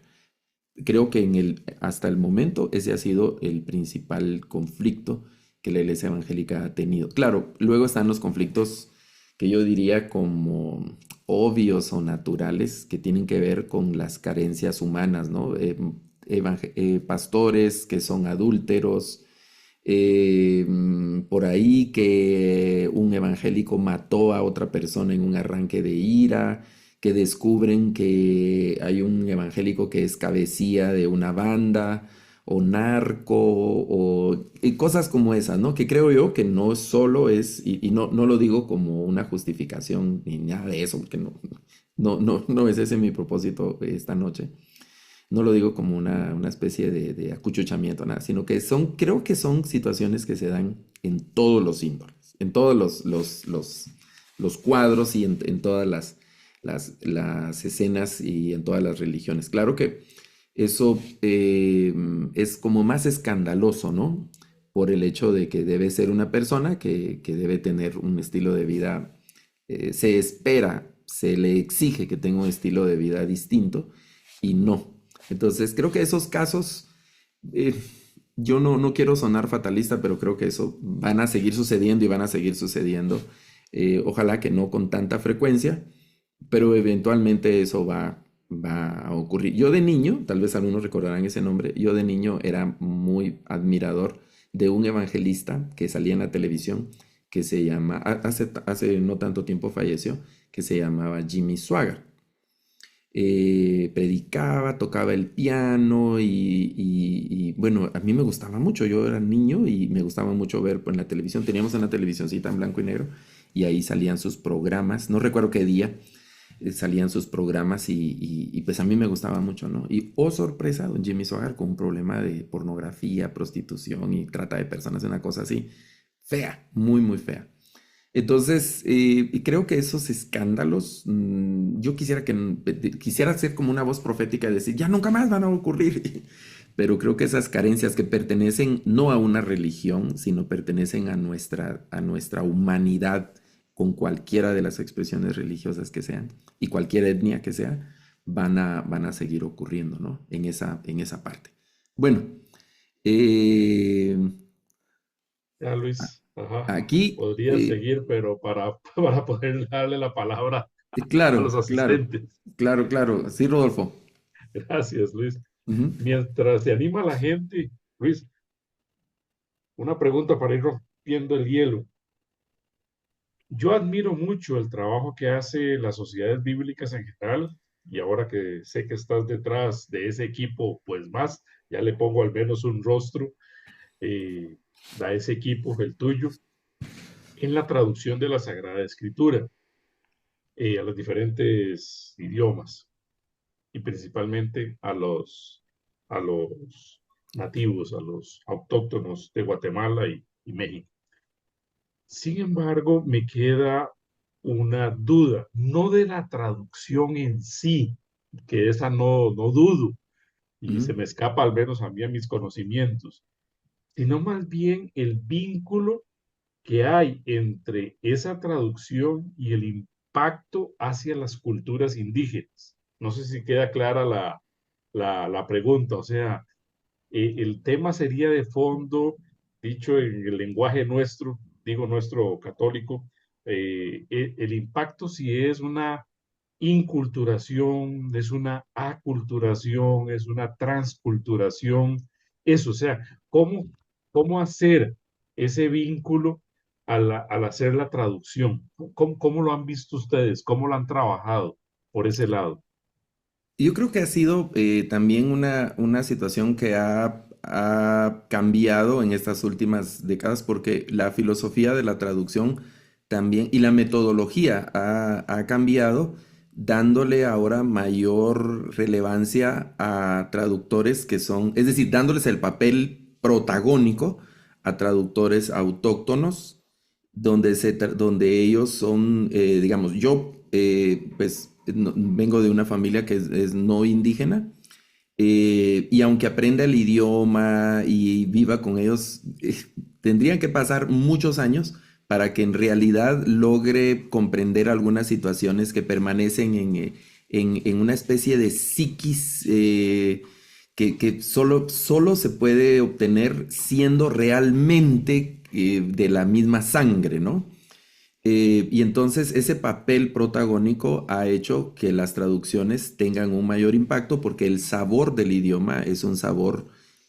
creo que hasta el momento ese ha sido el principal conflicto que la iglesia evangélica ha tenido. Claro, luego están los conflictos que yo diría como obvios o naturales que tienen que ver con las carencias humanas, ¿no? Pastores que son adúlteros, por ahí que un evangélico mató a otra persona en un arranque de ira, que descubren que hay un evangélico que es cabecilla de una banda o narco y cosas como esas, ¿no? Que creo yo que no solo es, y no lo digo como una justificación ni nada de eso, porque no es ese mi propósito esta noche. No lo digo como una especie de acuchuchamiento, nada, sino que creo que son situaciones que se dan en todos los índoles, en todos los cuadros y en todas las escenas y en todas las religiones. Claro que eso es como más escandaloso, ¿no? Por el hecho de que debe ser una persona que debe tener un estilo de vida, se espera, se le exige que tenga un estilo de vida distinto y no. Entonces, creo que esos casos, eh, yo no quiero sonar fatalista, pero creo que eso van a seguir sucediendo y van a seguir sucediendo. Ojalá que no con tanta frecuencia, pero eventualmente eso va a ocurrir. Yo de niño, tal vez algunos recordarán ese nombre, yo de niño era muy admirador de un evangelista que salía en la televisión, que se llama, hace no tanto tiempo falleció, que se llamaba Jimmy Swaggart. Predicaba, tocaba el piano bueno, a mí me gustaba mucho, yo era niño y me gustaba mucho ver en la televisión, teníamos una televisioncita en blanco y negro y ahí salían sus programas, no recuerdo qué día salían sus programas pues a mí me gustaba mucho, ¿no? Y oh sorpresa, don Jimmy Swaggart con un problema de pornografía, prostitución y trata de personas, una cosa así, fea, muy, muy fea. Entonces, y creo que esos escándalos, yo quisiera ser como una voz profética y decir, ya nunca más van a ocurrir. Pero creo que esas carencias que pertenecen no a una religión, sino pertenecen a nuestra humanidad con cualquiera de las expresiones religiosas que sean y cualquier etnia que sea, van a seguir ocurriendo, ¿no? En esa parte. Bueno, eh, Ya, Luis, ajá, aquí, podría seguir, pero para poder darle la palabra a los claro, claro, asistentes. claro, claro. Sí, Rodolfo. Gracias, Luis. Ujú, Mientras se anima la gente, Luis, una pregunta para ir rompiendo el hielo. Yo admiro mucho el trabajo que hace las sociedades bíblicas en general, y ahora que sé que estás detrás de ese equipo, pues más, ya le pongo al menos un rostro eh, a ese equipo, el tuyo, en la traducción de la Sagrada Escritura a los diferentes idiomas y principalmente a los nativos, a los autóctonos de Guatemala y México. Sin embargo, me queda una duda, no de la traducción en sí, que esa no dudo y ujú. se me escapa al menos a mí a mis conocimientos, sino más bien el vínculo que hay entre esa traducción y el impacto hacia las culturas indígenas. No sé si queda clara la pregunta, o sea, el tema sería de fondo, dicho en el lenguaje nuestro, digo nuestro católico, el impacto si es una inculturación, es una aculturación, es una transculturación, eso, o sea, cómo hacer ese vínculo al hacer la traducción. ¿Cómo lo han visto ustedes? ¿Cómo lo han trabajado por ese lado? Yo creo que ha sido también una situación que ha cambiado en estas últimas décadas porque la filosofía de la traducción también y la metodología ha cambiado, dándole ahora mayor relevancia a traductores que son, es decir, dándoles el papel protagónico a traductores autóctonos donde ellos son, digamos, yo pues vengo de una familia que es no indígena y aunque aprenda el idioma y viva con ellos, tendrían que pasar muchos años para que en realidad logre comprender algunas situaciones que permanecen en una especie de psiquis que solo se puede obtener siendo realmente de la misma sangre, ¿no? Y entonces ese papel protagónico ha hecho que las traducciones tengan un mayor impacto porque el sabor del idioma es un sabor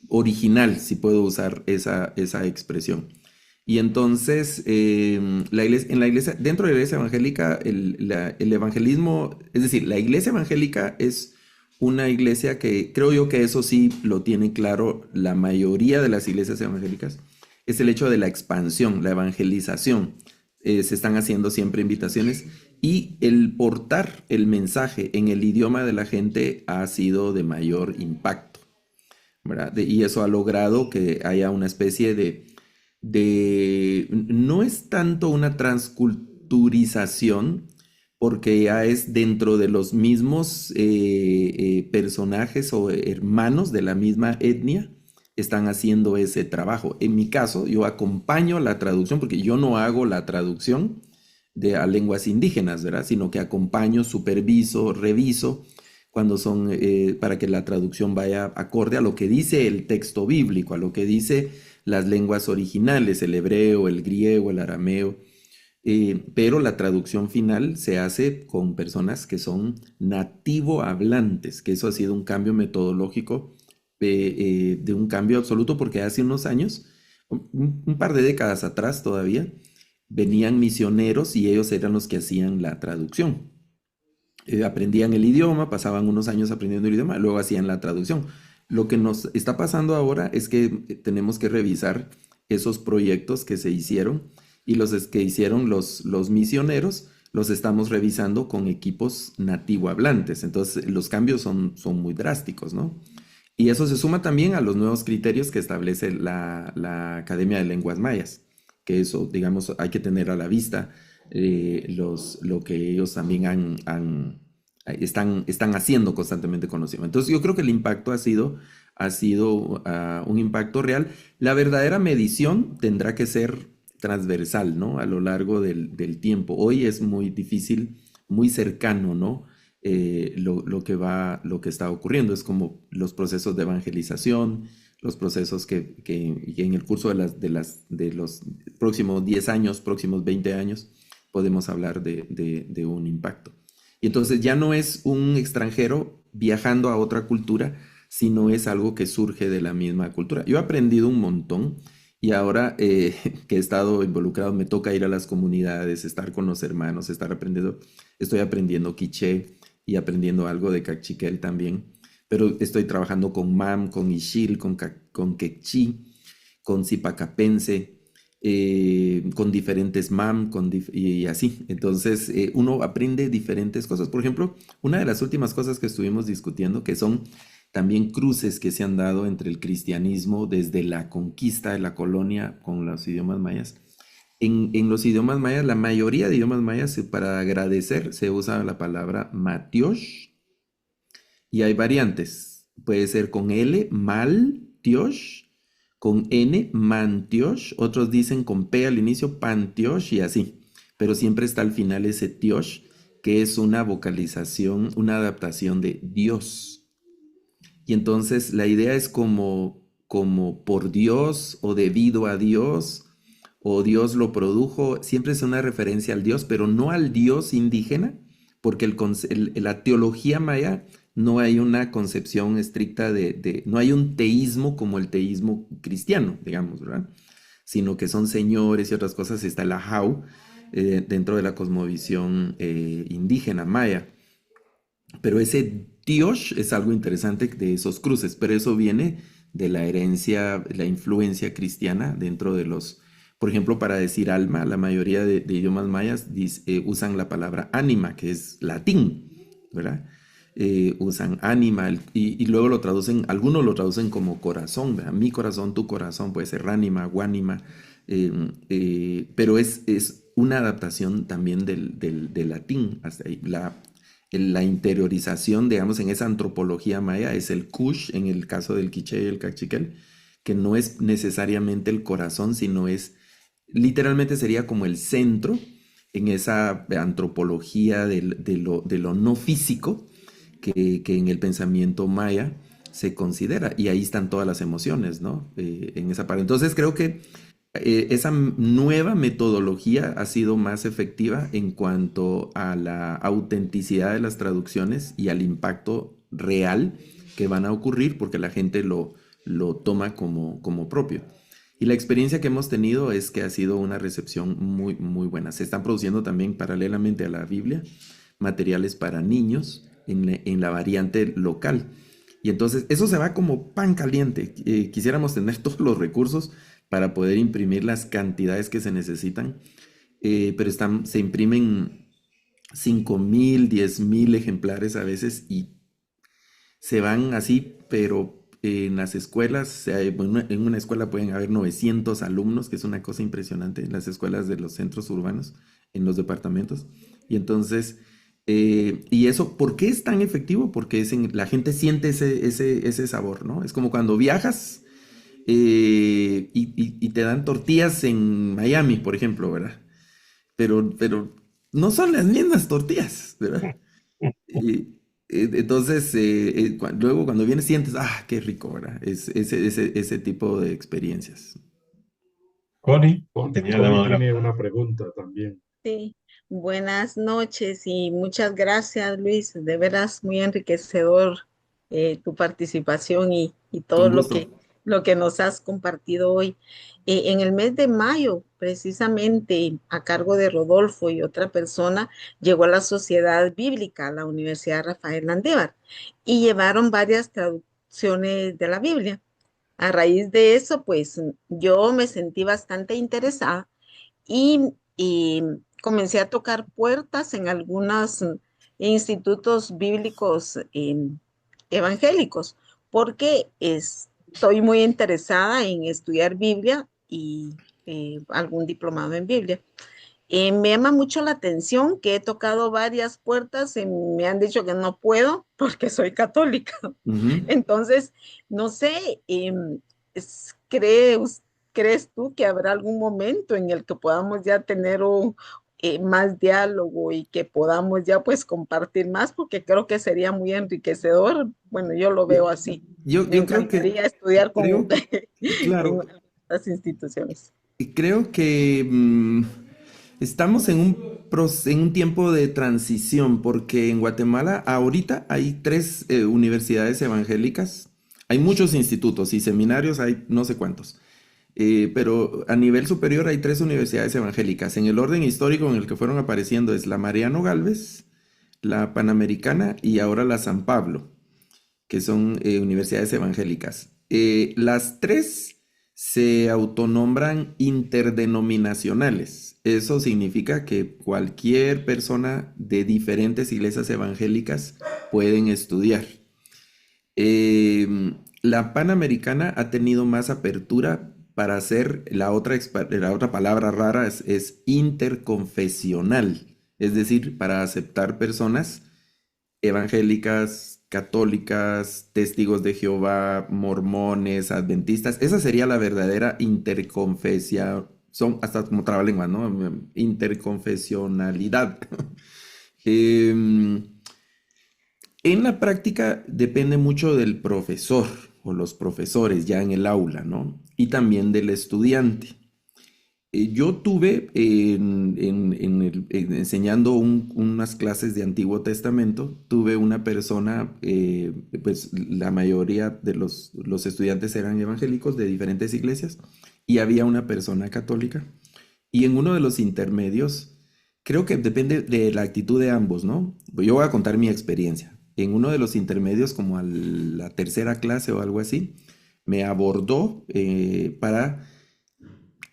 original, si puedo usar esa expresión. Y entonces, en la iglesia, dentro de la iglesia evangélica, el evangelismo, es decir, la iglesia evangélica es una iglesia que creo yo que eso sí lo tiene claro la mayoría de las iglesias evangélicas, es el hecho de la expansión, la evangelización. Se están haciendo siempre invitaciones y el portar el mensaje en el idioma de la gente ha sido de mayor impacto, ¿verdad? Y eso ha logrado que haya una especie no es tanto una transculturización, porque ya es dentro de los mismos personajes o hermanos de la misma etnia, están haciendo ese trabajo. En mi caso, yo acompaño la traducción, porque yo no hago la traducción a lenguas indígenas, ¿verdad? Sino que acompaño, superviso, reviso cuando son, para que la traducción vaya acorde a lo que dice el texto bíblico, a lo que dice las lenguas originales, el hebreo, el griego, el arameo. Pero la traducción final se hace con personas que son nativo hablantes, que eso ha sido un cambio metodológico, de un cambio absoluto, porque hace unos años, un par de décadas atrás todavía, venían misioneros y ellos eran los que hacían la traducción. Aprendían el idioma, pasaban unos años aprendiendo el idioma, luego hacían la traducción. Lo que nos está pasando ahora es que tenemos que revisar esos proyectos que se hicieron y que hicieron los misioneros, los estamos revisando con equipos nativo hablantes. Entonces los cambios son muy drásticos, ¿no? Y eso se suma también a los nuevos criterios que establece la Academia de Lenguas Mayas, que eso, digamos, hay que tener a la vista lo que ellos también están haciendo constantemente con los idiomas. Entonces yo creo que el impacto ha sido un impacto real. La verdadera medición tendrá que ser transversal, ¿no? A lo largo del tiempo. Hoy es muy difícil, muy cercano, ¿no? Lo que está ocurriendo. Es como los procesos de evangelización, los procesos que en el curso de los próximos 10 años, próximos 20 años, podemos hablar de un impacto. Y entonces ya no es un extranjero viajando a otra cultura, sino es algo que surge de la misma cultura. Yo he aprendido un montón y ahora que he estado involucrado, me toca ir a las comunidades, estar con los hermanos, estoy aprendiendo quiché y aprendiendo algo de cachiquel también, pero estoy trabajando con mam, con ishil, con quechí, con zipacapense, con diferentes mam, y así. Entonces, uno aprende diferentes cosas. Por ejemplo, una de las últimas cosas que estuvimos discutiendo, que son también cruces que se han dado entre el cristianismo desde la conquista de la colonia con los idiomas mayas. En los idiomas mayas, la mayoría de idiomas mayas, para agradecer, se usa la palabra matiosh, y hay variantes. Puede ser con L, mal, tiosh, con N, mantiosh, otros dicen con P al inicio, pantiosh y así. Pero siempre está al final ese tiosh, que es una vocalización, una adaptación de Dios. Y entonces la idea es como por Dios o debido a Dios o Dios lo produjo. Siempre es una referencia al Dios, pero no al Dios indígena, porque la teología maya no hay una concepción estricta no hay un teísmo como el teísmo cristiano, digamos, ¿verdad? Sino que son señores y otras cosas. Está el ajau dentro de la cosmovisión indígena maya. Pero ese Dios es algo interesante de esos cruces, pero eso viene de la herencia, la influencia cristiana dentro de por ejemplo, para decir alma, la mayoría de idiomas mayas usan la palabra ánima, que es latín, ¿verdad? Usan ánima y luego algunos lo traducen como corazón, ¿verdad? Mi corazón, tu corazón, puede ser ánima, guánima, pero es una adaptación también del latín. Hasta ahí. La interiorización, digamos, en esa antropología maya es el kush, en el caso del quiché y el cachiquel, que no es necesariamente el corazón, sino literalmente sería como el centro en esa antropología de lo no físico que en el pensamiento maya se considera. Y ahí están todas las emociones, ¿no? En esa parte. Entonces creo que esa nueva metodología ha sido más efectiva en cuanto a la autenticidad de las traducciones y al impacto real que van a ocurrir porque la gente lo toma como propio. Y la experiencia que hemos tenido es que ha sido una recepción muy, muy buena. Se están produciendo también paralelamente a la Biblia materiales para niños en la variante local. Y entonces eso se va como pan caliente. Quisiéramos tener todos los recursos para poder imprimir las cantidades que se necesitan, pero se imprimen 5,000, 10,000 ejemplares a veces y se van así, pero en las escuelas, en una escuela pueden haber 900 alumnos, que es una cosa impresionante, en las escuelas de los centros urbanos, en los departamentos. Y entonces, y eso, ¿por qué es tan efectivo? Porque la gente siente ese sabor, ¿no? Es como cuando viajas y te dan tortillas en Miami, por ejemplo, ¿verdad? Pero no son las mismas tortillas, ¿verdad? Y, entonces, luego cuando vienes sientes, ah, qué rico, ¿verdad? Es ese tipo de experiencias. Connie, tenía la Connie mano tiene levantada. una pregunta también. Sí, buenas noches y muchas gracias, Luis. De veras muy enriquecedor tu participación y todo Con gusto. lo que nos has compartido hoy. En el mes de mayo, precisamente a cargo de Rodolfo y otra persona, llegó a la Sociedad Bíblica, a la Universidad Rafael Landívar, y llevaron varias traducciones de la Biblia. A raíz de eso, pues yo me sentí bastante interesada y comencé a tocar puertas en algunos institutos bíblicos evangélicos, porque estoy muy interesada en estudiar Biblia y algún diplomado en Biblia. Me llama mucho la atención que he tocado varias puertas y me han dicho que no puedo porque soy católica. Ujú. Entonces, no sé, ¿crees tú que habrá algún momento en el que podamos ya tener más diálogo y que podamos ya pues compartir más? Porque creo que sería muy enriquecedor. Bueno, yo lo Yo, veo así. Me yo encantaría estudiar con creo, en claro, las instituciones. creo que estamos en un tiempo de transición, porque en Guatemala ahorita hay tres universidades evangélicas, hay muchos institutos y seminarios, hay no sé cuántos. Pero a nivel superior hay tres universidades evangélicas. En el orden histórico en el que fueron apareciendo es la Mariano Galvez, la Panamericana y ahora la San Pablo, que son universidades evangélicas. Las tres se autonombran interdenominacionales. Eso significa que cualquier persona de diferentes iglesias evangélicas pueden estudiar. La Panamericana ha tenido más apertura para hacer la otra palabra rara es interconfesional, es decir, para aceptar personas evangélicas, católicas, testigos de Jehová, mormones, adventistas. Esa sería la verdadera interconfesia, son hasta como trabalengua, ¿no? Interconfesionalidad. Em, en la práctica depende mucho del profesor o los profesores ya en el aula, ¿no? Y también del estudiante. Yo tuve enseñando unas clases de Antiguo Testamento, tuve una persona, pues la mayoría de los estudiantes eran evangélicos de diferentes iglesias y había una persona católica. Y en uno de los intermedios, creo que depende de la actitud de ambos, ¿no? Yo voy a contar mi experiencia. En uno de los intermedios, como a la tercera clase o algo así, me abordó para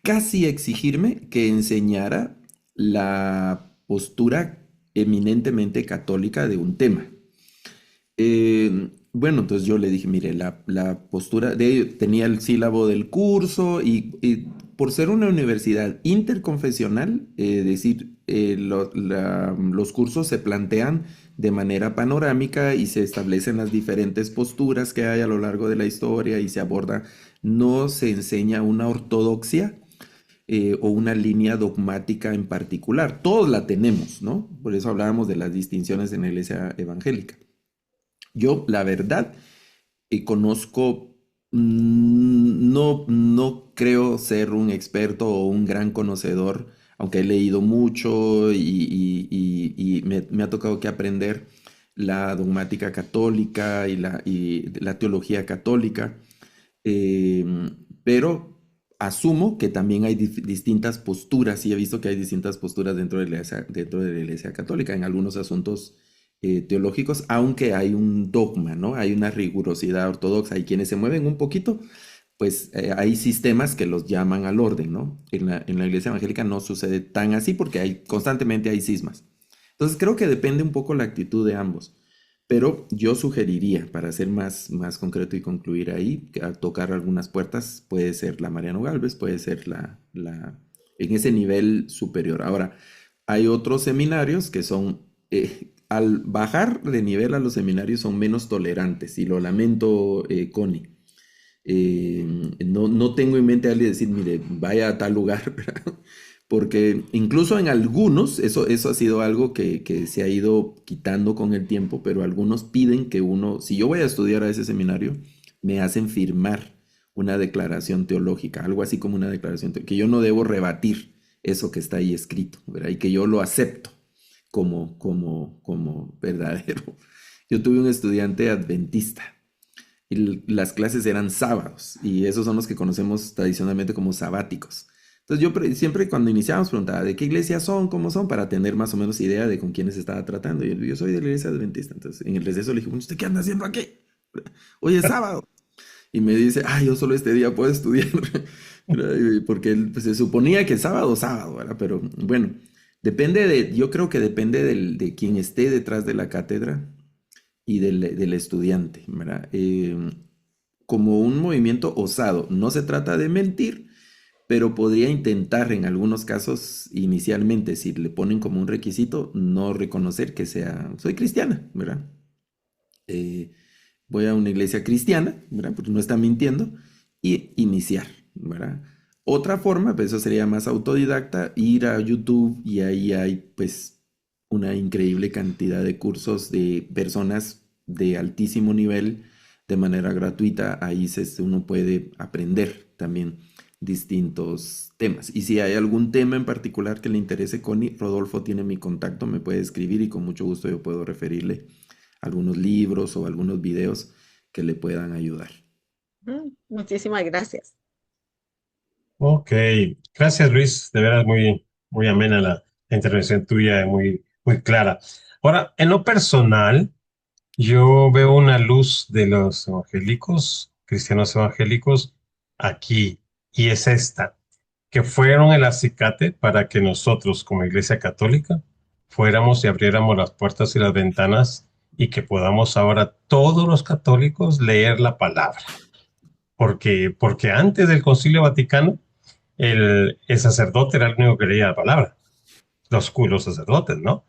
casi exigirme que enseñara la postura eminentemente católica de un tema. Bueno, entonces yo le dije, mire, la postura de tenía el sílabo del curso y por ser una universidad interconfesional, decir, los cursos se plantean de manera panorámica y se establecen las diferentes posturas que hay a lo largo de la historia y se aborda, no se enseña una ortodoxia o una línea dogmática en particular. Todos la tenemos, ¿no? Por eso hablábamos de las distinciones en la iglesia evangélica. Yo, la verdad, y conozco, no creo ser un experto o un gran conocedor, aunque he leído mucho y me ha tocado que aprender la dogmática católica y la teología católica, eh, pero asumo que también hay distintas posturas y he visto que hay distintas posturas dentro de la iglesia católica en algunos asuntos teológicos, aunque hay un dogma, ¿no? Hay una rigurosidad ortodoxa. Hay quienes se mueven un poquito, pues hay sistemas que los llaman al orden, ¿no? En la iglesia evangélica no sucede tan así porque constantemente hay cismas. Entonces creo que depende un poco la actitud de ambos. Pero yo sugeriría, para ser más concreto y concluir ahí, a tocar algunas puertas, puede ser la Mariano Gálvez, puede ser en ese nivel superior. Ahora, hay otros seminarios que son, al bajar de nivel a los seminarios son menos tolerantes, y lo lamento, Connie. No tengo en mente a alguien decir, mire, vaya a tal lugar, ¿verdad? Porque incluso en algunos, eso ha sido algo que se ha ido quitando con el tiempo, pero algunos piden que uno, si yo voy a estudiar a ese seminario, me hacen firmar una declaración teológica, algo así como una declaración teológica, que yo no debo rebatir eso que está ahí escrito, ¿verdad? Y que yo lo acepto como verdadero. Yo tuve un estudiante adventista y las clases eran sábados, y esos son los que conocemos tradicionalmente como sabáticos. Entonces yo siempre cuando iniciábamos preguntaba de qué iglesia son, cómo son, para tener más o menos idea de con quiénes estaba tratando. Y yo soy de la iglesia adventista. Entonces en el receso le dije, bueno, ¿usted qué anda haciendo aquí? Hoy es sábado. Y me dice, yo solo este día puedo estudiar. Porque pues, se suponía que sábado, ¿verdad? Pero bueno, yo creo que depende de quien esté detrás de la cátedra y del estudiante, ¿verdad? Como un movimiento osado, no se trata de mentir, pero podría intentar en algunos casos inicialmente, si le ponen como un requisito, no reconocer que soy cristiana, ¿verdad? Eh, Voy a una iglesia cristiana, ¿verdad? Porque no está mintiendo, y iniciar, ¿verdad? Otra forma, pues eso sería más autodidacta, ir a YouTube, y ahí hay pues una increíble cantidad de cursos de personas de altísimo nivel de manera gratuita. Ahí uno puede aprender también distintos temas. Y si hay algún tema en particular que le interese, Connie, Rodolfo tiene mi contacto, me puede escribir y con mucho gusto yo puedo referirle algunos libros o algunos videos que le puedan ayudar. Muchísimas gracias. Ok, gracias Luis, de veras muy amena la intervención tuya, muy clara. Ahora, en lo personal, yo veo una luz de los evangélicos, cristianos evangélicos, aquí, y es esta, que fueron el acicate para que nosotros, como Iglesia Católica, fuéramos y abriéramos las puertas y las ventanas y que podamos ahora todos los católicos leer la palabra. Porque antes del Concilio Vaticano, el sacerdote era el único que leía la palabra, los sacerdotes, ¿no?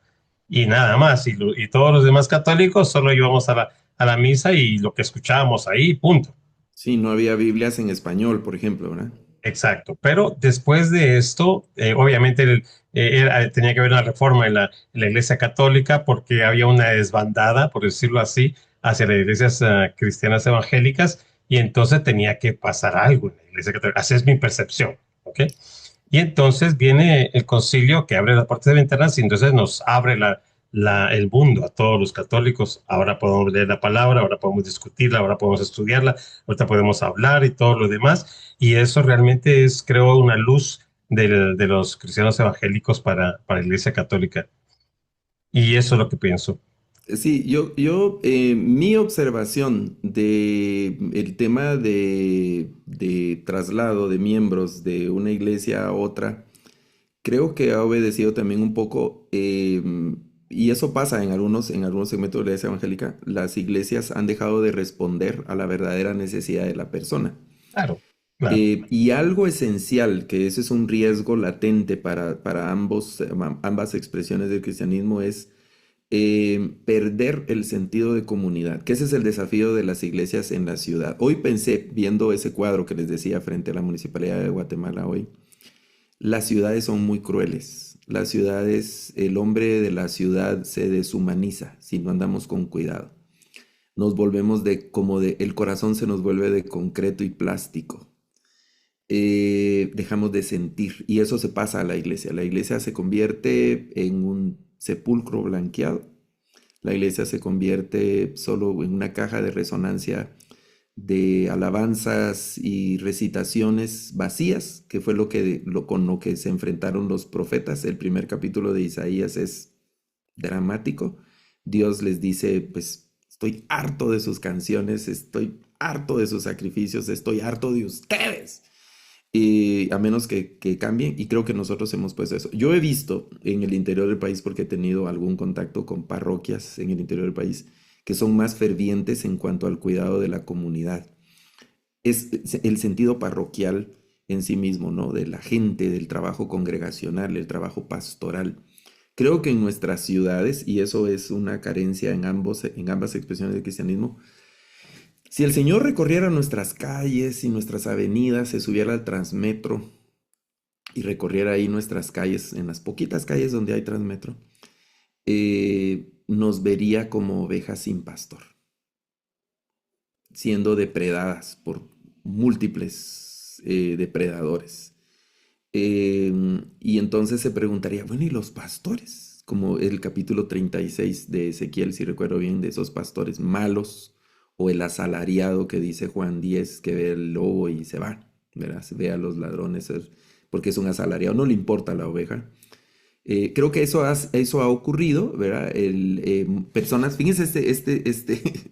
Y nada más, y todos los demás católicos solo íbamos a la misa y lo que escuchábamos ahí, punto. Sí, no había Biblias en español, por ejemplo, ¿verdad? Exacto, pero después de esto, obviamente tenía que haber una reforma en la Iglesia Católica porque había una desbandada, por decirlo así, hacia las iglesias cristianas evangélicas y entonces tenía que pasar algo en la Iglesia Católica. Así es mi percepción, ¿ok? Y entonces viene el concilio que abre las puertas de ventanas y entonces nos abre el mundo a todos los católicos. Ahora podemos leer la palabra, ahora podemos discutirla, ahora podemos estudiarla, ahorita podemos hablar y todo lo demás. Y eso realmente es, creo, una luz de los cristianos evangélicos para la Iglesia Católica. Y eso es lo que pienso. Sí, mi observación de el tema de traslado de miembros de una iglesia a otra, creo que ha obedecido también un poco, y eso pasa en algunos segmentos de la iglesia evangélica. Las iglesias han dejado de responder a la verdadera necesidad de la persona. Claro, claro. Y algo esencial, que ese es un riesgo latente para ambas expresiones del cristianismo, es perder el sentido de comunidad, que ese es el desafío de las iglesias en la ciudad. Hoy pensé, viendo ese cuadro que les decía frente a la Municipalidad de Guatemala hoy, las ciudades son muy crueles. Las ciudades, el hombre de la ciudad se deshumaniza si no andamos con cuidado. nos volvemos el corazón se nos vuelve de concreto y plástico. Dejamos de sentir y eso se pasa a la iglesia. La iglesia se convierte en un sepulcro blanqueado. La iglesia se convierte solo en una caja de resonancia de alabanzas y recitaciones vacías, que fue con lo que se enfrentaron los profetas. El primer capítulo de Isaías es dramático. Dios les dice, pues estoy harto de sus canciones, estoy harto de sus sacrificios, estoy harto de ustedes. A menos que cambien, y creo que nosotros hemos puesto eso. Yo he visto en el interior del país, porque he tenido algún contacto con parroquias en el interior del país, que son más fervientes en cuanto al cuidado de la comunidad. Es el sentido parroquial en sí mismo, ¿no? De la gente, del trabajo congregacional, el trabajo pastoral. Creo que en nuestras ciudades, y eso es una carencia en ambas expresiones del cristianismo, si el Señor recorriera nuestras calles y nuestras avenidas, se subiera al Transmetro y recorriera ahí nuestras calles, en las poquitas calles donde hay Transmetro, nos vería como ovejas sin pastor, siendo depredadas por múltiples depredadores. Y entonces se preguntaría, bueno, ¿y los pastores? Como el capítulo 36 de Ezequiel, si recuerdo bien, de esos pastores malos, o el asalariado que dice Juan 10, que ve el lobo y se va, ¿verdad? Ve a los ladrones, porque es un asalariado, no le importa la oveja. Creo que eso ha ocurrido, ¿verdad? Personas, fíjense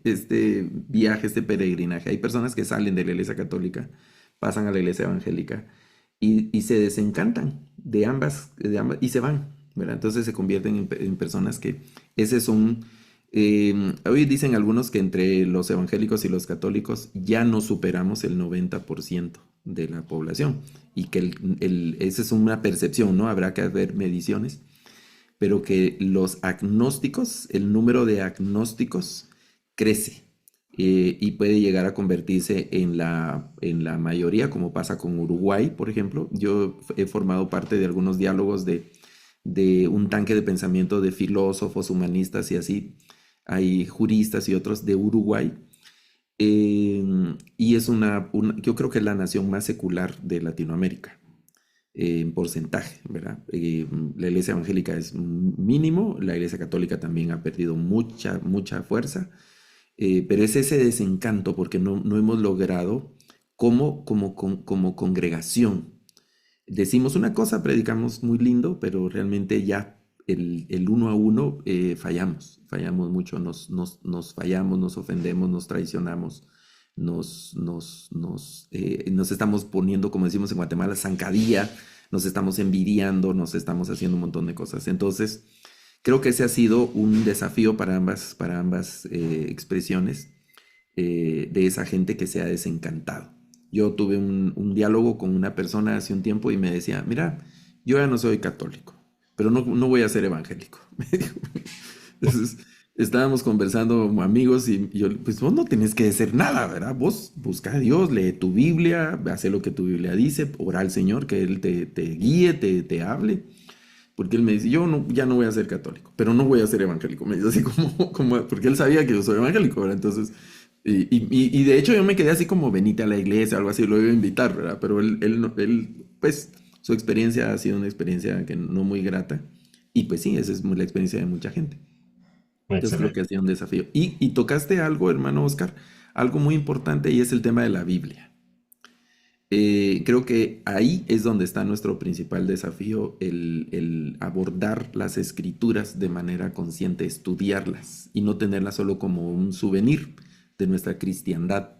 este viaje, este peregrinaje. Hay personas que salen de la iglesia católica, pasan a la iglesia evangélica y se desencantan de ambas y se van, ¿verdad? Entonces se convierten en personas que ese es un... hoy dicen algunos que entre los evangélicos y los católicos ya no superamos el 90% de la población y que esa es una percepción, ¿no? Habrá que ver mediciones, pero que los agnósticos, el número de agnósticos crece y puede llegar a convertirse en la mayoría, como pasa con Uruguay, por ejemplo. Yo he formado parte de algunos diálogos de un tanque de pensamiento de filósofos, humanistas y así. Hay juristas y otros de Uruguay, y es yo creo que es la nación más secular de Latinoamérica, en porcentaje, ¿verdad? La iglesia evangélica es mínimo, la iglesia católica también ha perdido mucha, mucha fuerza, pero es ese desencanto porque no hemos logrado como congregación. Decimos una cosa, predicamos muy lindo, pero realmente ya el uno a uno fallamos mucho, nos fallamos, nos ofendemos, nos traicionamos, nos estamos poniendo, como decimos en Guatemala, zancadilla, nos estamos envidiando, nos estamos haciendo un montón de cosas. Entonces, creo que ese ha sido un desafío para ambas expresiones de esa gente que se ha desencantado. Yo tuve un diálogo con una persona hace un tiempo y me decía, mira, yo ya no soy católico, pero no voy a ser evangélico. Entonces, estábamos conversando como amigos y yo, pues vos no tenés que decir nada, ¿verdad? Vos busca a Dios, lee tu Biblia, hace lo que tu Biblia dice, ora al Señor, que Él te guíe, te hable. Porque él me dice, ya no voy a ser católico, pero no voy a ser evangélico. Me dice así porque él sabía que yo soy evangélico, ¿verdad? Entonces, y de hecho yo me quedé así como, venite a la iglesia, algo así, lo iba a invitar, ¿verdad? Pero él, pues, su experiencia ha sido una experiencia que no muy grata. Y pues sí, esa es la experiencia de mucha gente. Entonces creo que ha sido un desafío. Y tocaste algo, hermano Oscar, algo muy importante y es el tema de la Biblia. Creo que ahí es donde está nuestro principal desafío, el abordar las escrituras de manera consciente, estudiarlas y no tenerlas solo como un souvenir de nuestra cristiandad,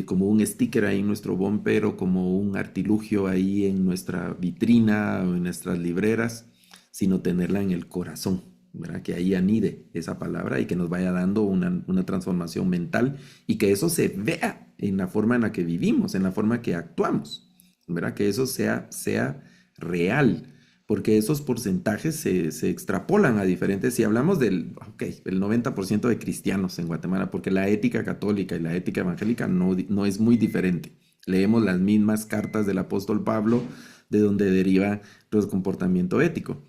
como un sticker ahí en nuestro bumper o como un artilugio ahí en nuestra vitrina o en nuestras libreras, sino tenerla en el corazón, ¿verdad? Que ahí anide esa palabra y que nos vaya dando una transformación mental y que eso se vea en la forma en la que vivimos, en la forma que actuamos, ¿verdad? Que eso sea real, porque esos porcentajes se extrapolan a diferentes. Si hablamos el 90% de cristianos en Guatemala, porque la ética católica y la ética evangélica no es muy diferente. Leemos las mismas cartas del apóstol Pablo, de donde deriva el comportamiento ético.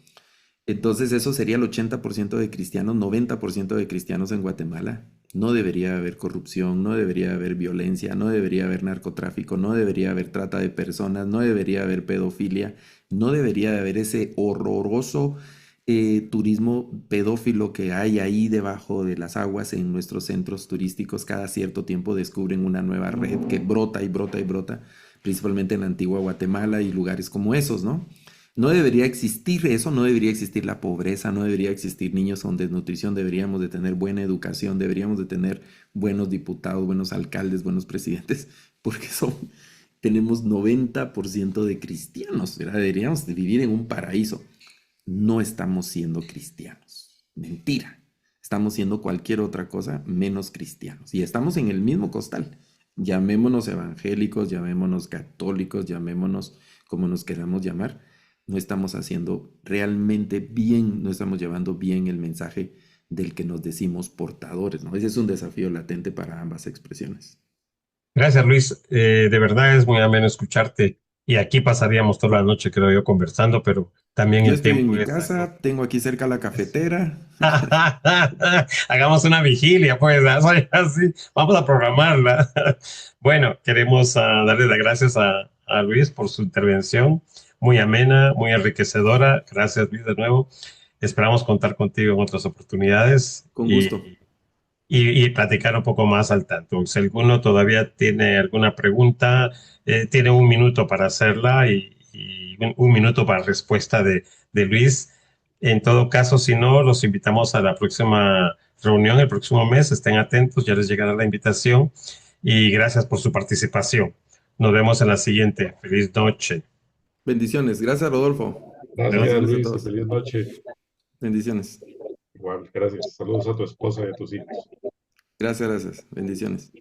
Entonces eso sería el 80% de cristianos, 90% de cristianos en Guatemala. No debería haber corrupción, no debería haber violencia, no debería haber narcotráfico, no debería haber trata de personas, no debería haber pedofilia, no debería haber ese horroroso turismo pedófilo que hay ahí debajo de las aguas en nuestros centros turísticos. Cada cierto tiempo descubren una nueva red que brota y brota y brota, principalmente en la antigua Guatemala y lugares como esos, ¿no? No debería existir eso, no debería existir la pobreza, no debería existir niños con desnutrición, deberíamos de tener buena educación, deberíamos de tener buenos diputados, buenos alcaldes, buenos presidentes, porque tenemos 90% de cristianos, ¿verdad? Deberíamos de vivir en un paraíso. No estamos siendo cristianos, mentira. Estamos siendo cualquier otra cosa menos cristianos. Y estamos en el mismo costal. Llamémonos evangélicos, llamémonos católicos, llamémonos como nos queramos llamar. No estamos haciendo realmente bien, no estamos llevando bien el mensaje del que nos decimos portadores, ¿no? Ese es un desafío latente para ambas expresiones. Gracias, Luis. De verdad es muy ameno escucharte. Y aquí pasaríamos toda la noche, creo yo, conversando, pero también Yo el estoy en tiempo mi es algo. casa, tengo aquí cerca la cafetera. Hagamos una vigilia, pues, así. Vamos a programarla. Bueno, queremos darle las gracias a Luis por su intervención. Muy amena, muy enriquecedora. Gracias, Luis, de nuevo. Esperamos contar contigo en otras oportunidades Con gusto. y platicar un poco más al tanto. Si alguno todavía tiene alguna pregunta, tiene un minuto para hacerla y un minuto para respuesta de Luis. En todo caso, si no, los invitamos a la próxima reunión el próximo mes. Estén atentos, ya les llegará la invitación. Y gracias por su participación. Nos vemos en la siguiente. Feliz noche. Bendiciones. Gracias, Rodolfo. Gracias, Bendiciones a Luis, y todos. feliz noche. Bendiciones. Igual, gracias. Saludos a tu esposa y a tus hijos. Gracias, gracias. Bendiciones.